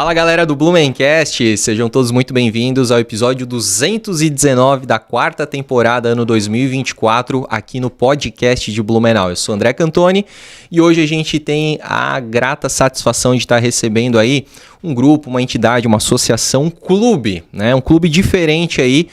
Fala galera do Blumencast, sejam todos muito bem-vindos ao episódio 219 da quarta temporada, ano 2024, aqui no podcast de Blumenau. Eu sou André Cantoni e hoje a gente tem a grata satisfação de estar recebendo aí um grupo, uma entidade, uma associação, um clube, né? Um clube diferente aí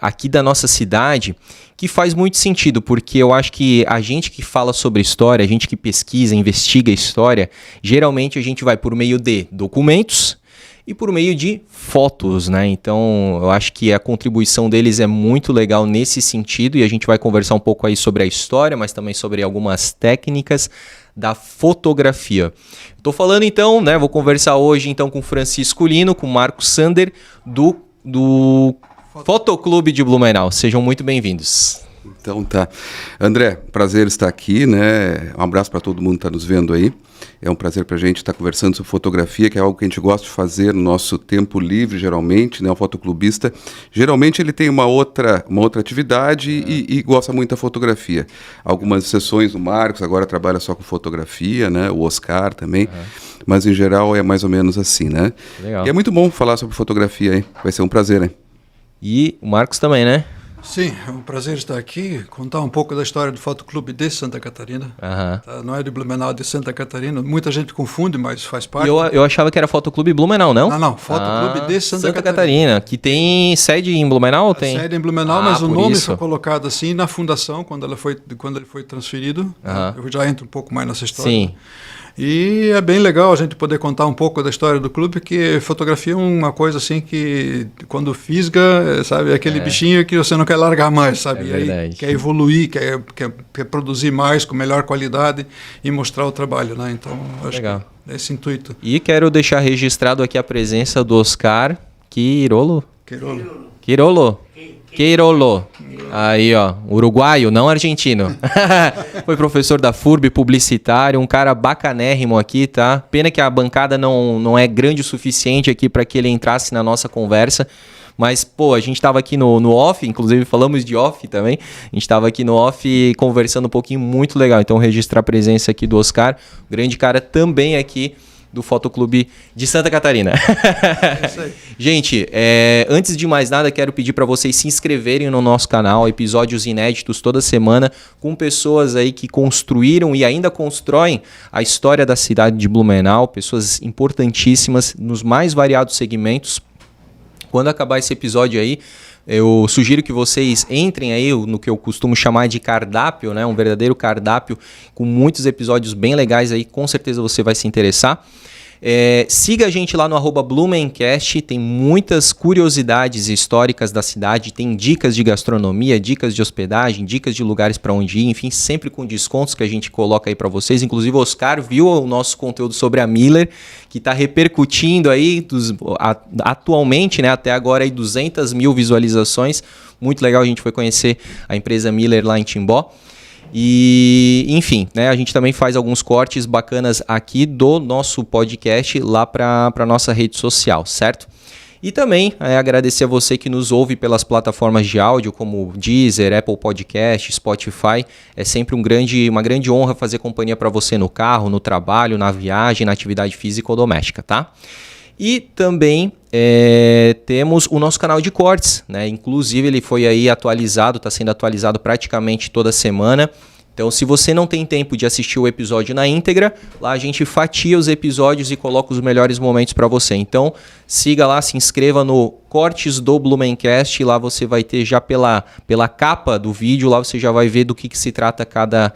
aqui da nossa cidade, que faz muito sentido, porque eu acho que a gente que fala sobre história, a gente que pesquisa, investiga história, geralmente a gente vai por meio de documentos e por meio de fotos, né? Então, eu acho que a contribuição deles é muito legal nesse sentido e a gente vai conversar um pouco aí sobre a história, mas também sobre algumas técnicas da fotografia. Estou falando então, né? Vou conversar hoje então com o Francisco Lino, com o Marco Sander do Fotoclube de Blumenau. Sejam muito bem-vindos. Então tá. André, prazer estar aqui, né? Um abraço para todo mundo que está nos vendo aí. É um prazer para a gente estar conversando sobre fotografia, que é algo que a gente gosta de fazer no nosso tempo livre, geralmente, né? O fotoclubista, geralmente ele tem uma outra atividade e gosta muito da fotografia. Algumas sessões, o Marcos agora trabalha só com fotografia, né? O Oscar também. Mas, em geral, é mais ou menos assim, né? Legal. E é muito bom falar sobre fotografia, hein? Vai ser um prazer, hein? E o Marcos também, né? Sim, é um prazer estar aqui, contar um pouco da história do Fotoclube de Santa Catarina. Tá? Não é de Blumenau, é de Santa Catarina. Muita gente confunde, mas faz parte. Eu achava que era Fotoclube Blumenau, não? Não, Fotoclube de Santa Catarina. Que tem sede em Blumenau? Tem sede em Blumenau, mas o nome foi colocado assim na fundação, quando ele foi transferido. Eu já entro um pouco mais nessa história. Sim. E é bem legal a gente poder contar um pouco da história do clube, porque fotografia é uma coisa assim que quando fisga, sabe, é aquele bichinho que você não quer largar mais, sabe? É e aí quer evoluir, quer produzir mais com melhor qualidade e mostrar o trabalho, né? Então, acho que é esse intuito. E quero deixar registrado aqui a presença do Oscar Quirolo. Aí, ó, uruguaio, não argentino. Foi professor da FURB, publicitário, um cara bacanérrimo aqui, tá? Pena que a bancada não é grande o suficiente aqui para que ele entrasse na nossa conversa. Mas, pô, a gente tava aqui no off, inclusive falamos de off também. A gente tava aqui no off conversando um pouquinho, muito legal. Então, registrar a presença aqui do Oscar, grande cara também aqui do Fotoclube de Santa Catarina. É isso aí. Gente, antes de mais nada, quero pedir para vocês se inscreverem no nosso canal, episódios inéditos toda semana, com pessoas aí que construíram e ainda constroem a história da cidade de Blumenau, pessoas importantíssimas nos mais variados segmentos. Quando acabar esse episódio aí, eu sugiro que vocês entrem aí no que eu costumo chamar de cardápio, né? Um verdadeiro cardápio com muitos episódios bem legais aí, com certeza você vai se interessar. Siga a gente lá no @Blumencast, tem muitas curiosidades históricas da cidade, tem dicas de gastronomia, dicas de hospedagem, dicas de lugares para onde ir, enfim, sempre com descontos que a gente coloca aí para vocês. Inclusive o Oscar viu o nosso conteúdo sobre a Miller, que está repercutindo aí atualmente, né, até agora aí 200 mil visualizações. Muito legal, a gente foi conhecer a empresa Miller lá em Timbó. E, enfim, né, a gente também faz alguns cortes bacanas aqui do nosso podcast lá para a nossa rede social, certo? E também agradecer a você que nos ouve pelas plataformas de áudio como Deezer, Apple Podcast, Spotify. É sempre uma grande honra fazer companhia para você no carro, no trabalho, na viagem, na atividade física ou doméstica, tá? E também temos o nosso canal de cortes, né? Inclusive ele foi aí atualizado, está sendo atualizado praticamente toda semana. Então, se você não tem tempo de assistir o episódio na íntegra, lá a gente fatia os episódios e coloca os melhores momentos para você. Então, siga lá, se inscreva no Cortes do Blumencast, lá você vai ter já pela capa do vídeo, lá você já vai ver do que se trata cada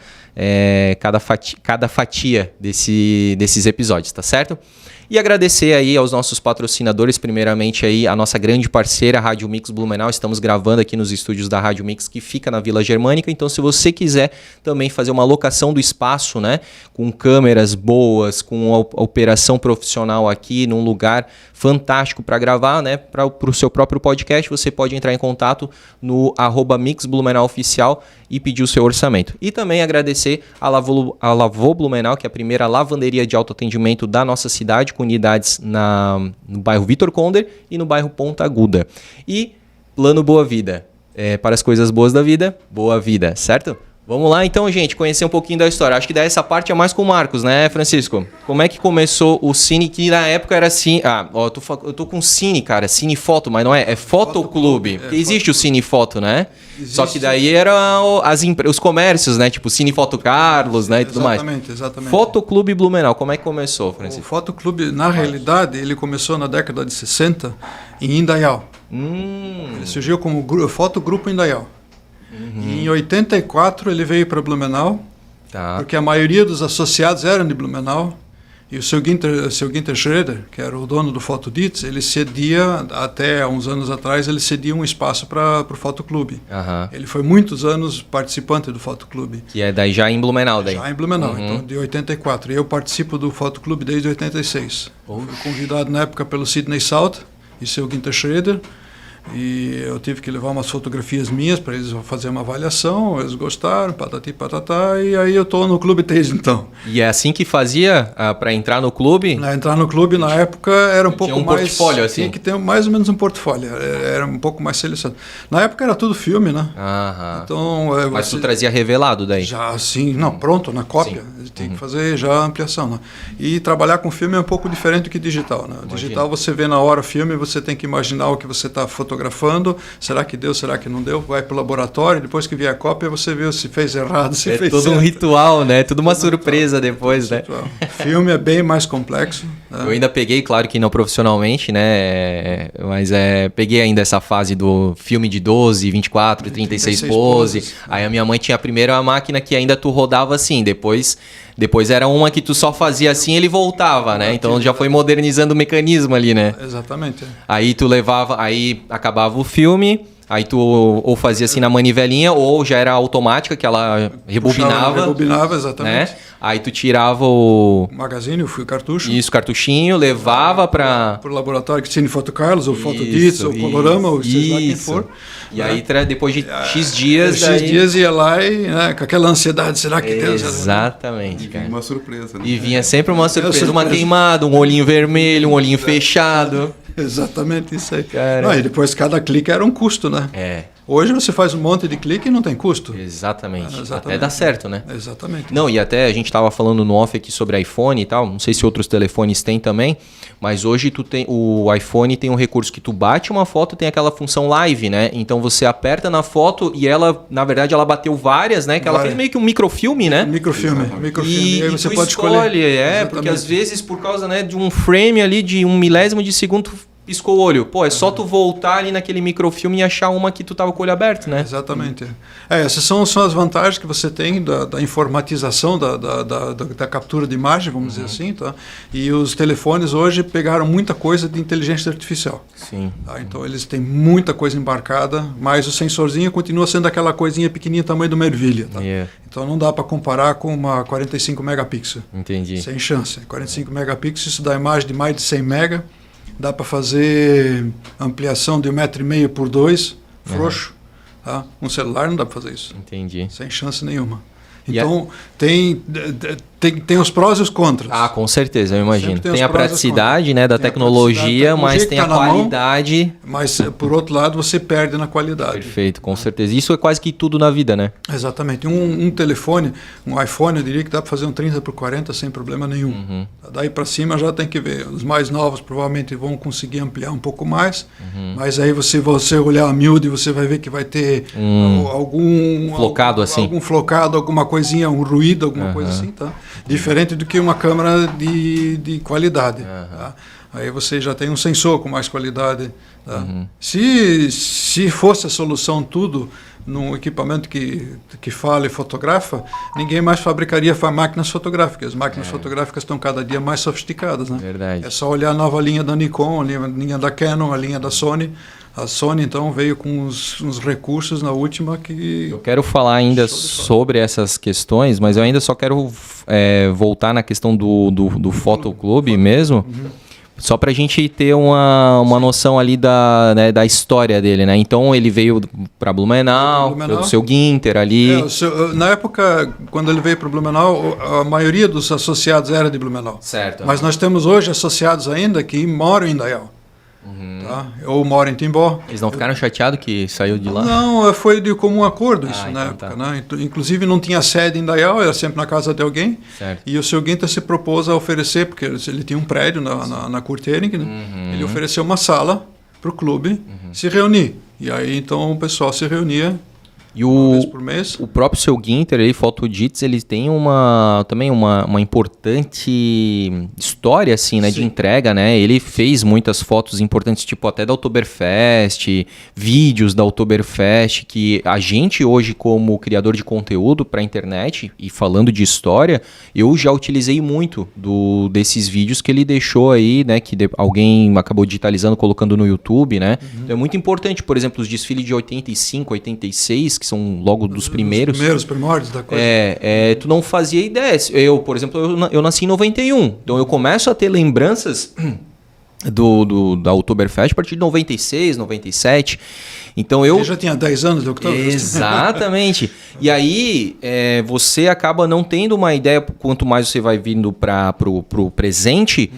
fatia desses episódios, tá certo? E agradecer aí aos nossos patrocinadores, primeiramente aí a nossa grande parceira, a Rádio Mix Blumenau. Estamos gravando aqui nos estúdios da Rádio Mix, que fica na Vila Germânica. Então, se você quiser também fazer uma locação do espaço, né, com câmeras boas, com a operação profissional aqui, num lugar fantástico para gravar, né, para o seu próprio podcast, você pode entrar em contato no @MixBlumenauOficial e pedir o seu orçamento. E também agradecer a Lavô Blumenau, que é a primeira lavanderia de autoatendimento da nossa cidade, com unidades no bairro Vitor Conder e no bairro Ponta Aguda. E Plano Boa Vida, para as coisas boas da vida, boa vida, certo? Vamos lá então, gente, conhecer um pouquinho da história. Acho que daí essa parte é mais com o Marcos, né, Francisco? Como é que começou o Cine, que na época era assim... eu tô com Cine, cara, Cine Foto, mas não é, é Fotoclube. Porque existe o Cine Foto, né? Existe. Só que daí era os comércios, né? Tipo Cine Foto Carlos, né, e tudo mais. Exatamente. Fotoclube Blumenau, como é que começou, Francisco? O Fotoclube, na realidade, ele começou na década de 60 em Indaial. Ele surgiu como Fotogrupo Indaial. E em 84 ele veio para Blumenau, porque a maioria dos associados eram de Blumenau, e o seu Ginter Schroeder, que era o dono do Fotoditz, ele cedia, até uns anos atrás, ele cedia um espaço para o Fotoclube. Ele foi muitos anos participante do Fotoclube. Que é daí já em Blumenau? Daí. Já em Blumenau, então de 84. E eu participo do Fotoclube desde 86. Fui convidado na época pelo Sidney Salt e seu Ginter Schroeder. E eu tive que levar umas fotografias minhas para eles fazer uma avaliação, eles gostaram, patati patatá, e aí eu estou no clube desde então. E é assim que fazia para entrar no clube? Entrar no clube na época era um pouco mais... portfólio assim? Tinha que ter mais ou menos um portfólio, era um pouco mais selecionado. Na época era tudo filme, né? Então, mas tu trazia revelado daí? Já, sim, não, pronto, na cópia. Tem que fazer já a ampliação, né? E trabalhar com filme é um pouco diferente do que digital, né? Digital você vê na hora o filme, você tem que imaginar o que você está fotografando, será que deu, será que não deu, vai para o laboratório, depois que vier a cópia você vê se fez errado, se fez todo certo. Um ritual, né? Tudo uma surpresa depois, né? Filme é bem mais complexo. Né? Eu ainda peguei, claro que não profissionalmente, né? Mas peguei ainda essa fase do filme de 12, 24, 36 pose. Aí a minha mãe tinha a primeira máquina que ainda tu rodava assim, depois era uma que tu só fazia assim e ele voltava, né? Então já foi modernizando o mecanismo ali, né? Exatamente. Aí tu levava, aí acabava o filme, aí tu ou fazia assim na manivelinha ou já era automática que ela rebobinava. Rebobinava, exatamente. Né? Aí tu tirava o magazine, o cartucho. Isso, cartuchinho, levava para o laboratório que Cine Foto Carlos, ou Fotoditz, ou Colorama, ou seja lá quem for. E aí depois de X dias... X dias ia lá e com aquela ansiedade, será que Deus... Exatamente, cara. E uma surpresa, né? E vinha sempre uma surpresa, uma queimada, um olhinho vermelho, um olhinho fechado. Exatamente isso aí. E depois cada clique era um custo, né? Hoje você faz um monte de clique e não tem custo. Exatamente. Até dá certo, né? Exatamente. Não, e até a gente estava falando no off aqui sobre iPhone e tal, não sei se outros telefones têm também, mas hoje o iPhone tem um recurso que tu bate uma foto, tem aquela função live, né? Então você aperta na foto e ela, na verdade, ela bateu várias, né? Que ela fez meio que um microfilme, né? Microfilme. E aí você pode escolher. Porque às vezes por causa, né, de um frame ali de 1 milésimo de segundo piscou o olho. Pô, é só tu voltar ali naquele microfilme e achar uma que tu tava com o olho aberto, né? Exatamente. Essas são as vantagens que você tem da informatização, da captura de imagem, vamos dizer assim, tá? E os telefones hoje pegaram muita coisa de inteligência artificial. Sim. Tá? Então eles têm muita coisa embarcada, mas o sensorzinho continua sendo aquela coisinha pequenininha, tamanho de uma ervilha, tá? Então não dá para comparar com uma 45 megapixels. Entendi. Sem chance. 45 megapixels, isso dá imagem de mais de 100 mega. Dá para fazer ampliação de 1,5 m por 2, frouxo. Tá? Um celular não dá para fazer isso. Entendi. Sem chance nenhuma. Então, tem os prós e os contras. Com certeza, eu imagino. Tem a praticidade, né, da tecnologia, mas tem a qualidade. Mas, por outro lado, você perde na qualidade. Perfeito, com certeza. Isso é quase que tudo na vida, né? Exatamente. Um telefone, um iPhone, eu diria que dá para fazer um 30x40 sem problema nenhum. Daí para cima já tem que ver. Os mais novos provavelmente vão conseguir ampliar um pouco mais, mas aí você olhar a miúde, você vai ver que vai ter algum flocado assim. Algum flocado, alguma coisinha, um ruído, alguma coisa assim, tá? Diferente do que uma câmera de qualidade. Tá? Aí você já tem um sensor com mais qualidade. Tá? Se fosse a solução tudo num equipamento que fala e fotografa, ninguém mais fabricaria máquinas fotográficas. As máquinas fotográficas estão cada dia mais sofisticadas. Né? Verdade. É só olhar a nova linha da Nikon, a linha da Canon, a linha da Sony. A Sony, então, veio com uns recursos na última que... Eu quero falar ainda sobre essas questões, mas eu ainda só quero voltar na questão do Fotoclube mesmo, só para a gente ter uma noção ali da história dele, né? Então, ele veio para Blumenau, pelo seu Ginter ali. Na época, quando ele veio para Blumenau, a maioria dos associados era de Blumenau. Certo. Mas nós temos hoje associados ainda que moram em Indaial. Tá? Eu moro em Timbó. Eles não ficaram chateados que saiu de lá? Não, foi de comum acordo isso na então época. Né? Inclusive não tinha sede em Indaial, era sempre na casa de alguém. Certo. E o seu Guinta se propôs a oferecer, porque ele tinha um prédio na Kurtering, né? Ele ofereceu uma sala para o clube se reunir. E aí então o pessoal se reunia E uma vez por mês. o próprio seu Guinter, aí, Fotodits, ele tem também uma importante história, assim, né, de entrega, né? Ele fez muitas fotos importantes, tipo até da Oktoberfest, vídeos da Oktoberfest, que a gente hoje, como criador de conteúdo para a internet, e falando de história, eu já utilizei muito desses vídeos que ele deixou aí, né, que alguém acabou digitalizando, colocando no YouTube, né? Então é muito importante, por exemplo, os desfiles de 85, 86, que são logo dos primeiros. Os primeiros primórdios da coisa. Tu não fazia ideia. Eu, por exemplo, eu nasci em 91. Então eu começo a ter lembranças da Oktoberfest a partir de 96, 97. Então eu... Você já tinha 10 anos de Oktoberfest. Exatamente. E aí você acaba não tendo uma ideia, quanto mais você vai vindo pro presente,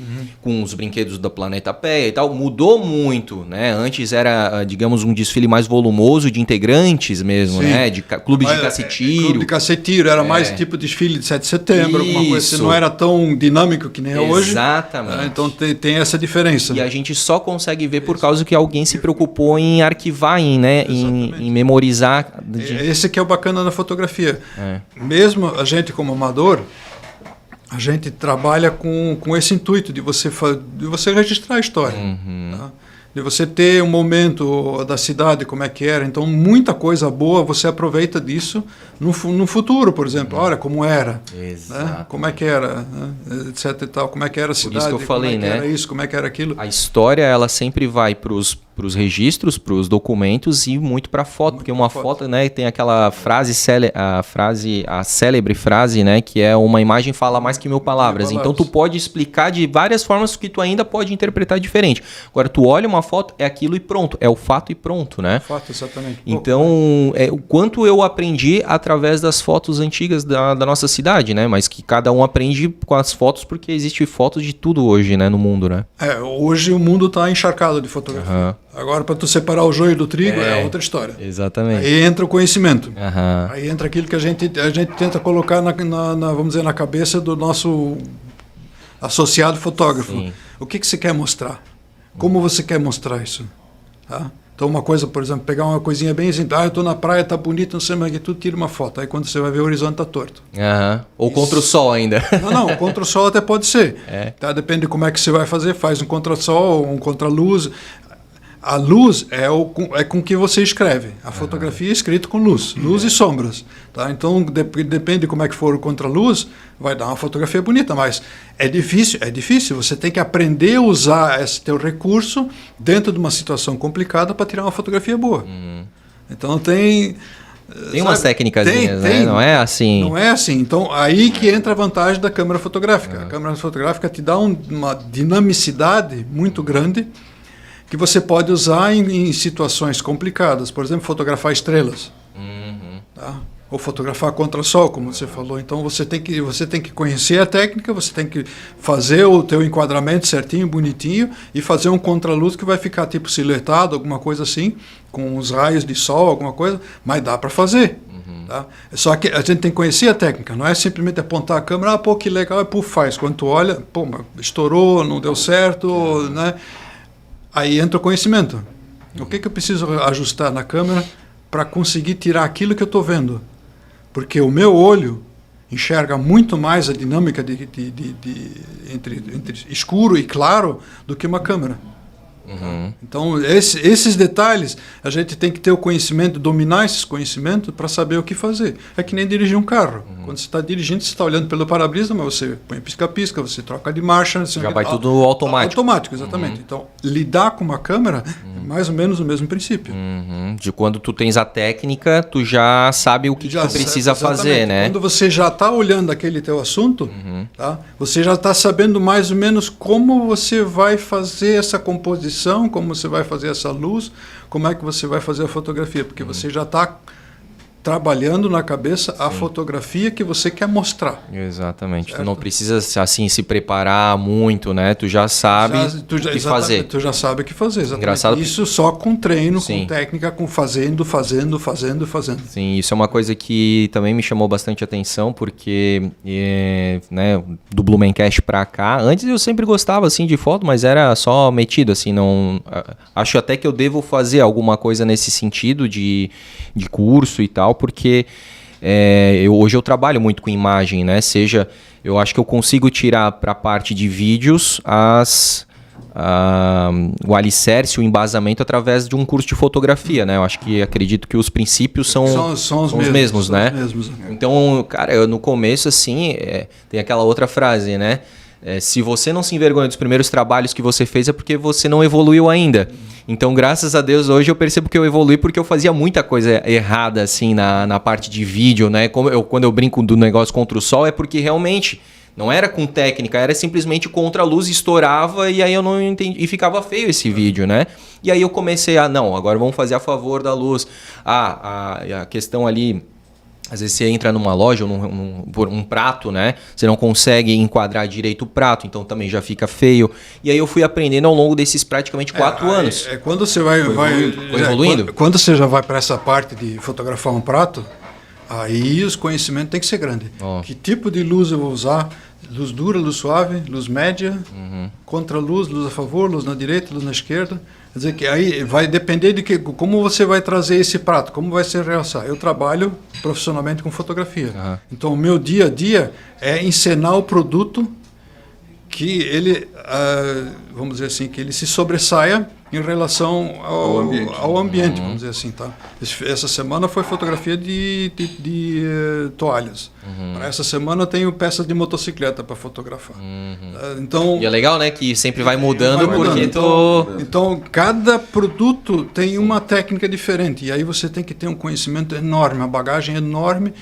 com os brinquedos da Planeta Péia e tal, mudou muito, né? Antes era, digamos, um desfile mais volumoso de integrantes mesmo, né? De clubes de cacetiro. Clube de cacetiro, era mais tipo desfile de 7 de setembro, alguma coisa assim, não era tão dinâmico que nem é hoje. Exatamente. Então tem essa diferença. E a gente só consegue ver por causa que alguém se preocupou em arquivar, em memorizar. Esse que é o bacana da fotografia. Mesmo a gente como amador, a gente trabalha com esse intuito de você registrar a história. Tá? De você ter um momento da cidade, como é que era. Então, muita coisa boa você aproveita disso no futuro, por exemplo. Olha como era, né? Como é que era, né? Etc. E tal. Como é que era a cidade, por isso que eu falei, como é que era isso, como é que era aquilo. A história, ela sempre vai para os registros, para os documentos e muito para foto, porque uma foto, né, tem aquela frase, a célebre frase, né, que é uma imagem fala mais que 1000 palavras. Então tu pode explicar de várias formas que tu ainda pode interpretar diferente. Agora tu olha uma foto, é aquilo e pronto, é o fato e pronto, né? Fato, exatamente. Então, o quanto eu aprendi através das fotos antigas da nossa cidade, né? Mas que cada um aprende com as fotos, porque existe fotos de tudo hoje, né, no mundo, né? Hoje o mundo está encharcado de fotografia. Agora, para tu separar o joio do trigo, é outra história. Exatamente. Aí entra o conhecimento. Aí entra aquilo que a gente tenta colocar vamos dizer, na cabeça do nosso associado fotógrafo. Sim. O que você quer mostrar? Como você quer mostrar isso? Tá? Então, uma coisa, por exemplo, pegar uma coisinha bem assim, eu estou na praia, tá bonito, não sei mais o que, tu tira uma foto. Aí quando você vai ver, o horizonte tá torto. Ou contra o sol ainda. Não, contra o sol até pode ser. Tá? Depende de como é que você vai fazer, faz um contra-sol, um contra-luz. A luz é com que você escreve. A fotografia é escrita com luz e sombras. Tá? Então, depende de como é que for o contra-luz, vai dar uma fotografia bonita, mas é difícil. Você tem que aprender a usar esse teu recurso dentro de uma situação complicada para tirar uma fotografia boa. Então, tem umas técnicas, né? Não é assim. Não é assim. Então, aí que entra a vantagem da câmera fotográfica. A câmera fotográfica te dá uma dinamicidade muito grande que você pode usar em situações complicadas. Por exemplo, fotografar estrelas. Tá? Ou fotografar contra-sol, como você falou. Então, você tem que conhecer a técnica, você tem que fazer o teu enquadramento certinho, bonitinho, e fazer um contra-luz que vai ficar tipo silhuetado, alguma coisa assim, com os raios de sol, alguma coisa, mas dá para fazer. Tá? Só que a gente tem que conhecer a técnica, não é simplesmente apontar a câmera, que legal, e faz. Quando tu olha, estourou, não deu certo, né? Aí entra o conhecimento. O que eu preciso ajustar na câmera para conseguir tirar aquilo que eu estou vendo? Porque o meu olho enxerga muito mais a dinâmica entre escuro e claro do que uma câmera. Então, esses detalhes, a gente tem que ter o conhecimento, dominar esses conhecimentos para saber o que fazer. É que nem dirigir um carro. Quando você está dirigindo, você está olhando pelo para-brisa, mas você põe pisca-pisca, você troca de marcha. Já vai tudo automático. Automático, exatamente. Então, lidar com uma câmera é mais ou menos o mesmo princípio. De quando tu tens a técnica, tu já sabe o que tu precisa fazer, né? Quando você já está olhando aquele teu assunto, tá? Você já está sabendo mais ou menos como você vai fazer essa composição, como você vai fazer essa luz, como é que você vai fazer a fotografia, porque você já está trabalhando na cabeça a fotografia que você quer mostrar. Exatamente. Certo? Tu não precisa assim se preparar muito, né? Tu já sabe o que fazer. Tu já sabe o que fazer, exatamente. Engraçado. Isso só com treino, Sim. com técnica, com fazendo. Sim, isso é uma coisa que também me chamou bastante atenção, porque né, do Blumencast pra cá, antes eu sempre gostava assim de foto, mas era só metido, assim, não... Acho até que eu devo fazer alguma coisa nesse sentido de curso e tal, porque hoje eu trabalho muito com imagem, né? Eu acho que eu consigo tirar para a parte de vídeos o alicerce, o embasamento através de um curso de fotografia, né? Eu acredito que os princípios são os mesmos, né? Então, cara, no começo, assim, tem aquela outra frase, né? Se você não se envergonha dos primeiros trabalhos que você fez, é porque você não evoluiu ainda. Então, graças a Deus, hoje eu percebo que eu evolui porque eu fazia muita coisa errada, assim, na parte de vídeo, né? Quando eu brinco do negócio contra o sol, é porque realmente não era com técnica, era simplesmente contra a luz, estourava e aí eu não entendi, e ficava feio esse vídeo, né? E aí eu comecei não, agora vamos fazer a favor da luz. A questão ali... Às vezes você entra numa loja ou por um prato, né? Você não consegue enquadrar direito o prato, então também já fica feio. E aí eu fui aprendendo ao longo desses praticamente 4 anos. Quando você vai evoluindo. Quando você já vai para essa parte de fotografar um prato, aí os conhecimentos têm que ser grandes. Que tipo de luz eu vou usar? Luz dura, luz suave, luz média, contra-luz, luz a favor, luz na direita, luz na esquerda. Quer dizer que aí vai depender de como você vai trazer esse prato, como vai ser realçar. Eu trabalho profissionalmente com fotografia. Então, o meu dia a dia é encenar o produto que ele, vamos dizer assim, que ele se sobressaia em relação ao ambiente, vamos dizer assim, tá? Essa semana foi fotografia de toalhas. Para essa semana eu tenho peças de motocicleta para fotografar. Então, e é legal, né, que sempre vai mudando, Então, cada produto tem uma técnica diferente, e aí você tem que ter um conhecimento enorme, uma bagagem enorme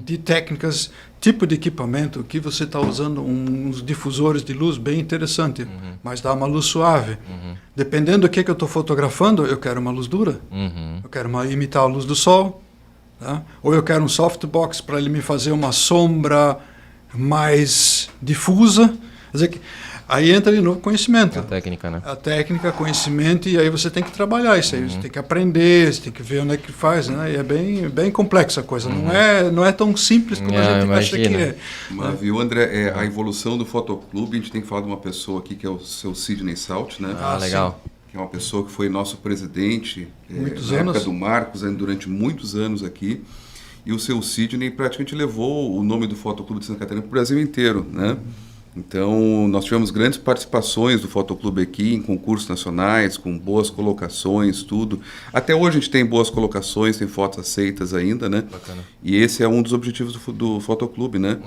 de técnicas, tipo de equipamento, que você está usando uns difusores de luz bem interessante, mas dá uma luz suave. Dependendo do que eu estou fotografando, eu quero uma luz dura, eu quero imitar a luz do sol, tá? Ou eu quero um softbox para ele me fazer uma sombra mais difusa. Quer dizer que aí entra de novo conhecimento. A técnica, né? A técnica, conhecimento, e aí você tem que trabalhar isso aí. Você tem que aprender, você tem que ver onde é que faz, né? E é bem complexa a coisa. Não é tão simples como a gente acha que é. Mas, viu, André, a evolução do Fotoclube, a gente tem que falar de uma pessoa aqui que é o seu Sidney Salt, né? Legal. Que é uma pessoa que foi nosso presidente na época do Marcos, durante muitos anos aqui. E o seu Sidney praticamente levou o nome do Fotoclube de Santa Catarina para o Brasil inteiro, né? Então, nós tivemos grandes participações do Fotoclube aqui em concursos nacionais, com boas colocações, tudo. Até hoje a gente tem boas colocações, tem fotos aceitas ainda, né? Bacana. E esse é um dos objetivos do Fotoclube, né?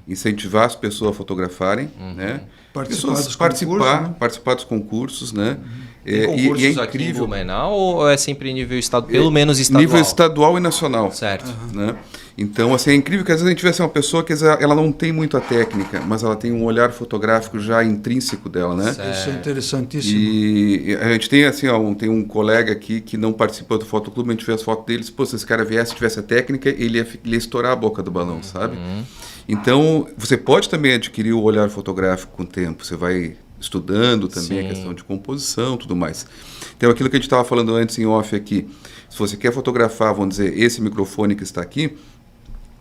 Incentivar as pessoas a fotografarem, né? Participar dos concursos, né? Tem concursos e é aqui em incrível. Blumenau ou é sempre nível estadual? Pelo menos estadual. Nível estadual e nacional. Certo. Né? Então, assim, é incrível que às vezes a gente vê assim, uma pessoa que ela não tem muito a técnica, mas ela tem um olhar fotográfico já intrínseco dela, né? Certo. Isso é interessantíssimo. E a gente tem assim, tem um colega aqui que não participou do Fotoclube, a gente vê as fotos deles, se esse cara viesse, tivesse a técnica, ele ia estourar a boca do balão, sabe? Então, você pode também adquirir o olhar fotográfico com o tempo, você vai estudando também a questão de composição, tudo mais. Então, aquilo que a gente estava falando antes em off aqui, se você quer fotografar, vamos dizer, esse microfone que está aqui,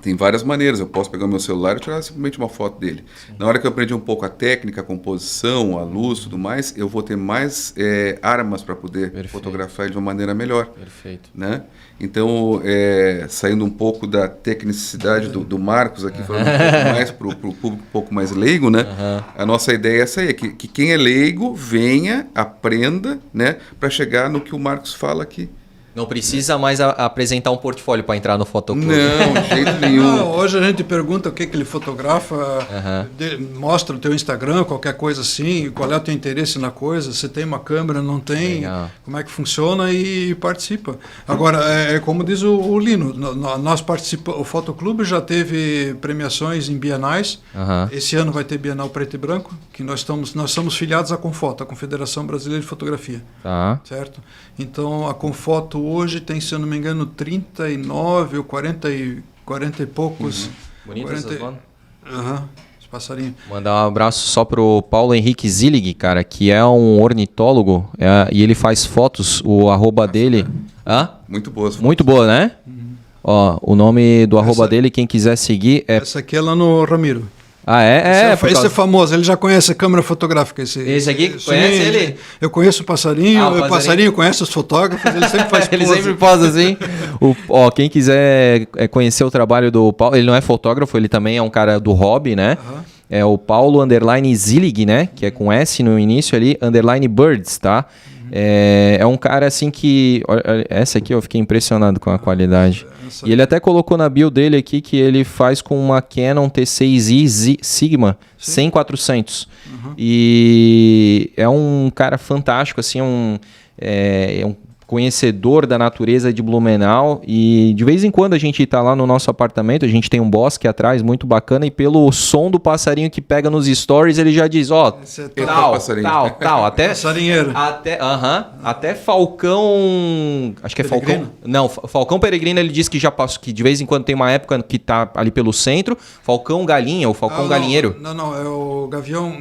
tem várias maneiras. Eu posso pegar o meu celular e tirar simplesmente uma foto dele. Na hora que eu aprendi um pouco a técnica, a composição, a luz, tudo mais, eu vou ter mais armas para poder fotografar ele de uma maneira melhor. Perfeito. Né? Então, saindo um pouco da tecnicidade do Marcos aqui, falando um pouco mais para o público um pouco mais leigo, né? A nossa ideia é essa aí, que quem é leigo venha, aprenda, né? Para chegar no que o Marcos fala aqui. Não precisa mais apresentar um portfólio para entrar no Fotoclube. Não, de jeito nenhum. Não, hoje a gente pergunta o que ele fotografa, mostra o teu Instagram, qualquer coisa assim, qual é o teu interesse na coisa, se tem uma câmera, não tem, como é que funciona e participa. Agora, como diz o Lino, nós participamos, o Fotoclube já teve premiações em bienais, esse ano vai ter Bienal Preto e Branco, que nós somos filiados à Confoto, a Confederação Brasileira de Fotografia, certo? Então, a Confoto foto hoje tem, se eu não me engano, 39 ou 40 e poucos. Bonito essas fotos. Aham, os passarinhos. Mandar um abraço só pro Paulo Henrique Zillig, cara, que é um ornitólogo, e ele faz fotos, o arroba dele... Hã? Muito boas. Muito boa, né? Ó, o nome do arroba dele, quem quiser seguir é... Essa aqui é lá no Ramiro. Ah, é? Esse é famoso, ele já conhece a câmera fotográfica. Esse aqui, conhece ele? Eu conheço o passarinho, o passarinho conhece os fotógrafos, ele sempre faz pose. Ele sempre posa assim. Quem quiser conhecer o trabalho do Paulo, ele não é fotógrafo, ele também é um cara do hobby, né? É o Paulo _ Zillig, né? Que é com S no início ali, _birds, tá? É um cara assim que... Olha, essa aqui eu fiquei impressionado com a qualidade. E ele até colocou na bio dele aqui que ele faz com uma Canon T6i Sigma 100-400. E é um cara fantástico, assim, é um conhecedor da natureza de Blumenau, e de vez em quando a gente tá lá no nosso apartamento, a gente tem um bosque atrás muito bacana, e pelo som do passarinho que pega nos stories, ele já diz, tal, até passarinheiro. Até falcão, acho que é peregrino? falcão. Não, falcão peregrino, ele diz que já passou, que de vez em quando tem uma época que tá ali pelo centro, falcão galinha ou falcão galinheiro. Não, é o gavião.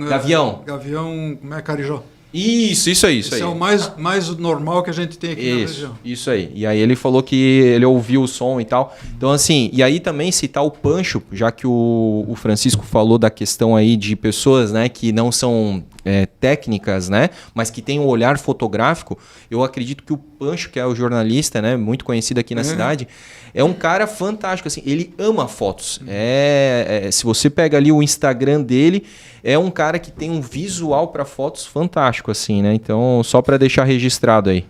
Gavião, como é, carijó. Isso aí. Esse é o mais normal que a gente tem aqui na região. Isso aí. E aí ele falou que ele ouviu o som e tal. Então, assim, e aí também citar o Pancho, já que o Francisco falou da questão aí de pessoas, né, que não são técnicas, né, mas que têm um olhar fotográfico. Eu acredito que o Pancho, que é o jornalista, né, muito conhecido aqui na cidade, é um cara fantástico, assim, ele ama fotos. Se você pega ali o Instagram dele, é um cara que tem um visual para fotos fantástico, assim, né? Então, só para deixar registrado aí.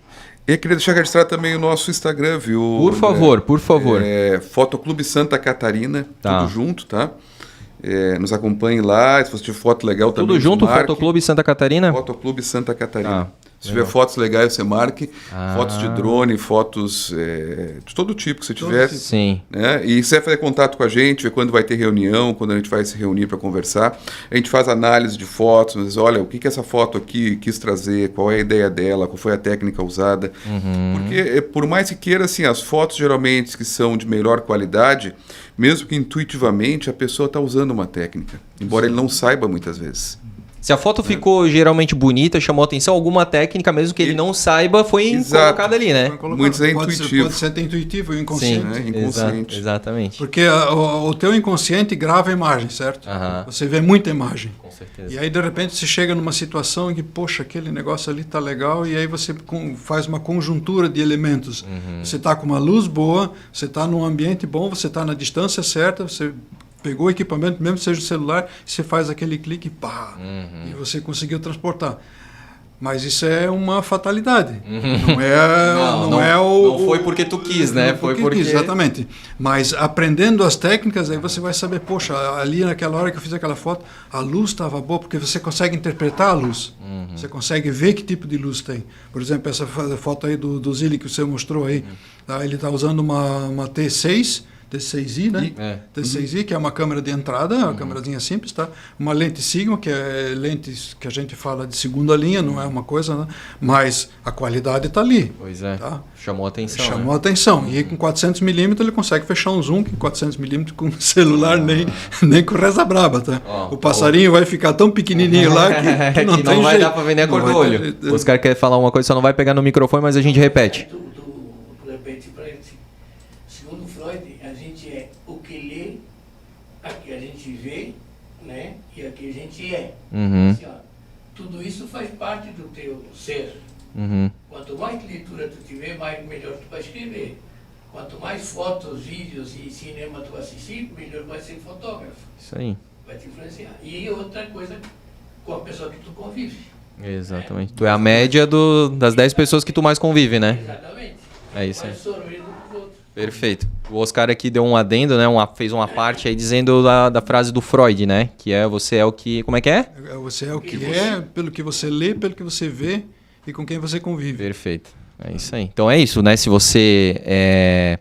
E queria deixar registrado também o nosso Instagram, viu? Por favor. Fotoclube Santa Catarina, tudo junto, tá? Nos acompanhe lá, se você tiver foto legal também. Tudo junto, Fotoclube Santa Catarina? Fotoclube Santa Catarina. Se tiver fotos legais, você marque. Fotos de drone, fotos de todo tipo que você tiver. Sim. Né? E se você fazer contato com a gente, ver quando vai ter reunião, quando a gente vai se reunir para conversar. A gente faz análise de fotos, mas olha, o que essa foto aqui quis trazer, qual é a ideia dela, qual foi a técnica usada. Porque, por mais que queira, assim, as fotos geralmente que são de melhor qualidade, mesmo que intuitivamente a pessoa está usando uma técnica, embora ele não saiba muitas vezes. Se a foto ficou geralmente bonita, chamou atenção, alguma técnica, mesmo que ele não saiba, foi colocada ali, né? Muitos é intuitivo. Pode ser intuitivo, inconsciente. Sim, inconsciente. Exatamente. Porque o teu inconsciente grava a imagem, certo? Você vê muita imagem. Com certeza. E aí, de repente, você chega numa situação em que, poxa, aquele negócio ali tá legal, e aí você faz uma conjuntura de elementos. Você está com uma luz boa, você está num ambiente bom, você está na distância certa, você pegou o equipamento, mesmo que seja o celular, você faz aquele clique, pá, e você conseguiu transportar. Mas isso é uma fatalidade. Não foi porque tu quis, né? Foi porque... Exatamente. Mas aprendendo as técnicas, aí você vai saber, poxa, ali naquela hora que eu fiz aquela foto, a luz estava boa, porque você consegue interpretar a luz. Você consegue ver que tipo de luz tem. Por exemplo, essa foto aí do Zilli que você mostrou aí, tá? Ele está usando uma T6i, né? T6i, que é uma câmera de entrada, uma câmerazinha simples, tá? Uma lente Sigma, que é lente que a gente fala de segunda linha, não é uma coisa, né? Mas a qualidade está ali. Pois é. Tá? Chamou a atenção. Chamou a atenção. E com 400mm ele consegue fechar um zoom, que 400mm com celular nem com reza braba, tá? O passarinho vai ficar tão pequenininho lá que não tem vai jeito. dar para ver nem a cor do olho. O Oscar quer falar uma coisa, só não vai pegar no microfone, mas a gente repete. Repete para ele. Segundo Freud, a gente é o que lê, aqui a gente vê, né? E aqui a gente é. Assim, ó, tudo isso faz parte do teu ser. Quanto mais leitura tu tiver, melhor tu vai escrever. Quanto mais fotos, vídeos e cinema tu assistir, melhor vai ser fotógrafo. Isso aí. Vai te influenciar. E outra coisa, com a pessoa que tu convive. Exatamente. Tu é a média das 10 pessoas que tu mais convive, né? Exatamente. É isso aí. Vai Perfeito. O Oscar aqui deu um adendo, né? Fez uma parte aí dizendo da frase do Freud, né? Que é você é o que... Como é que é? Você é o que é, pelo que você lê, pelo que você vê e com quem você convive. Perfeito. É isso aí. Então é isso, né? Se você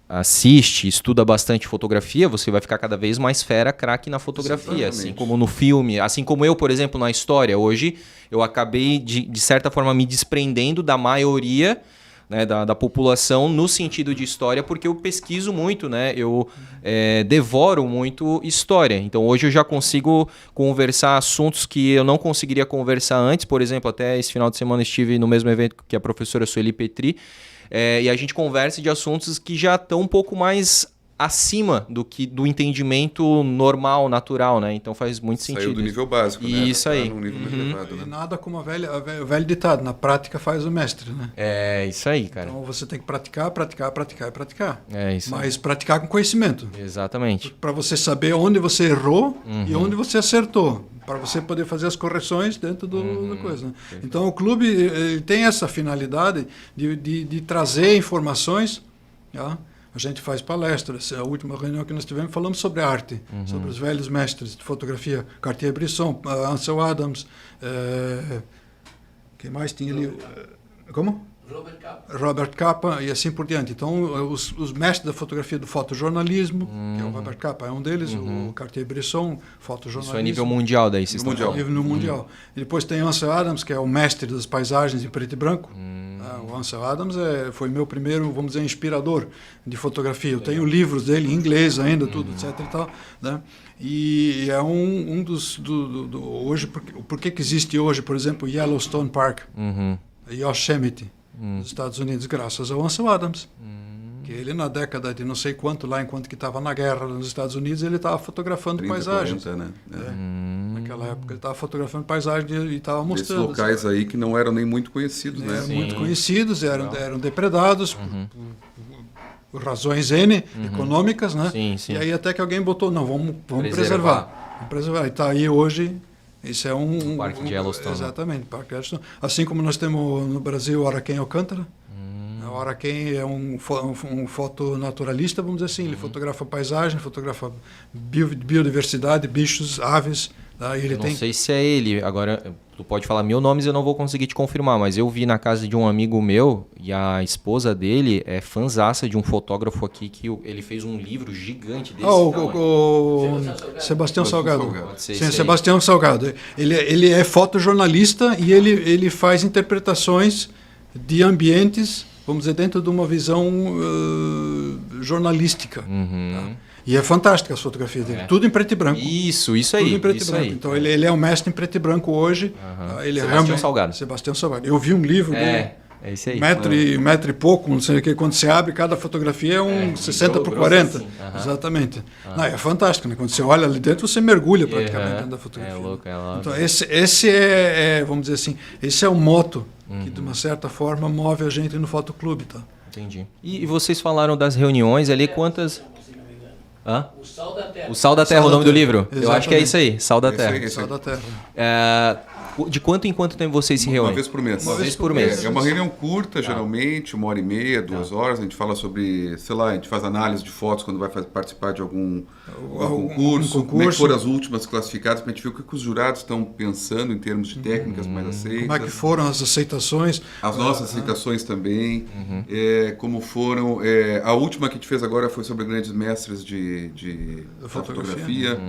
assiste, estuda bastante fotografia, você vai ficar cada vez mais fera, craque na fotografia. Exatamente. Assim como no filme. Assim como eu, por exemplo, na história. Hoje eu acabei, de certa forma, me desprendendo da maioria né, da população no sentido de história, porque eu pesquiso muito, né? Eu devoro muito história. Então hoje eu já consigo conversar assuntos que eu não conseguiria conversar antes. Por exemplo, até esse final de semana estive no mesmo evento que a professora Sueli Petri, e a gente conversa de assuntos que já estão um pouco mais acima do entendimento normal, natural, né? Então faz muito sentido. Saiu do nível básico, né? Isso aí. Num nível mais elevado, né? E nada como o velho ditado, na prática faz o mestre, né? É isso aí, cara. Então você tem que praticar, praticar, praticar e praticar. É isso aí. Mas praticar com conhecimento. Exatamente. Para você saber onde você errou e onde você acertou. Para você poder fazer as correções dentro da coisa. Né? Então o clube ele tem essa finalidade de trazer informações. Tá? A gente faz palestras. A última reunião que nós tivemos falamos sobre arte, sobre os velhos mestres de fotografia, Cartier-Bresson, Ansel Adams, quem mais tinha ali? Como? Robert Capa e assim por diante. Então, os mestres da fotografia do fotojornalismo, que é o Robert Capa, é um deles, o Cartier-Bresson, fotojornalismo. Isso é nível mundial daí, vocês estão mundial. Nível mundial. E depois tem Ansel Adams, que é o mestre das paisagens em preto e branco. O Ansel Adams foi meu primeiro, vamos dizer, inspirador de fotografia. Eu tenho livros dele em inglês ainda, tudo, etc. E tal, né? E é um dos... hoje, por que existe hoje, por exemplo, Yellowstone Park, Yosemite, nos Estados Unidos, graças ao Ansel Adams. Que ele, na década de não sei quanto, lá enquanto que estava na guerra nos Estados Unidos, ele estava fotografando 30, paisagens. 40, né? Naquela época ele estava fotografando paisagens e estava Esses mostrando. locais aí que não eram nem muito conhecidos, né? Muito conhecidos, eram depredados por razões N, econômicas, né? Sim, sim. E aí até que alguém botou, não, vamos preservar. Vamos preservar. E está aí hoje, isso é um Parque de Yellowstone. Exatamente, Parque de Yellowstone. Assim como nós temos no Brasil o Araquém Alcântara. O Araquém é um fotonaturalista, vamos dizer assim. Ele fotografa paisagem, fotografa biodiversidade, bichos, aves. Tá? E ele Não sei se é ele. Agora, tu pode falar 1000 nomes, eu não vou conseguir te confirmar, mas eu vi na casa de um amigo meu e a esposa dele é fanzaça de um fotógrafo aqui que ele fez um livro gigante desse. O Sebastião Salgado. Sim, Sebastião Salgado. Ele é fotojornalista e ele faz interpretações de ambientes, vamos dizer, dentro de uma visão jornalística. Tá? E é fantástica as fotografias dele, tudo em preto e branco. Isso aí. Tudo em preto isso e branco. aí. Então ele é um mestre em preto e branco hoje. Ele Sebastião Salgado. Sebastião Salgado. Eu vi um livro dele. É isso aí. Metro e pouco, não sei o que, quando você abre, cada fotografia é 60 por 40. Assim. Exatamente. Não, é fantástico, né? Quando você olha ali dentro, você mergulha praticamente dentro da fotografia. É louco. Então, esse é, vamos dizer assim, esse é o moto que, de uma certa forma, move a gente no fotoclube. Tá? Entendi. E vocês falaram das reuniões ali, quantas... Hã? O Sal da Terra. O Sal da Terra, o nome do livro? Exatamente. Eu acho que é isso aí, Sal da Terra. Sal da Terra. De quanto em quanto tempo vocês se reúnem? Uma vez por mês. Uma vez por mês. É uma reunião curta, geralmente, 1h30, 2 horas. A gente fala sobre, sei lá, a gente faz análise de fotos quando vai participar de algum concurso, como é que foram as últimas classificadas, para a gente ver o que os jurados estão pensando em termos de técnicas mais aceitas. Como é que foram as aceitações? As nossas aceitações também. Como foram... a última que a gente fez agora foi sobre grandes mestres de fotografia.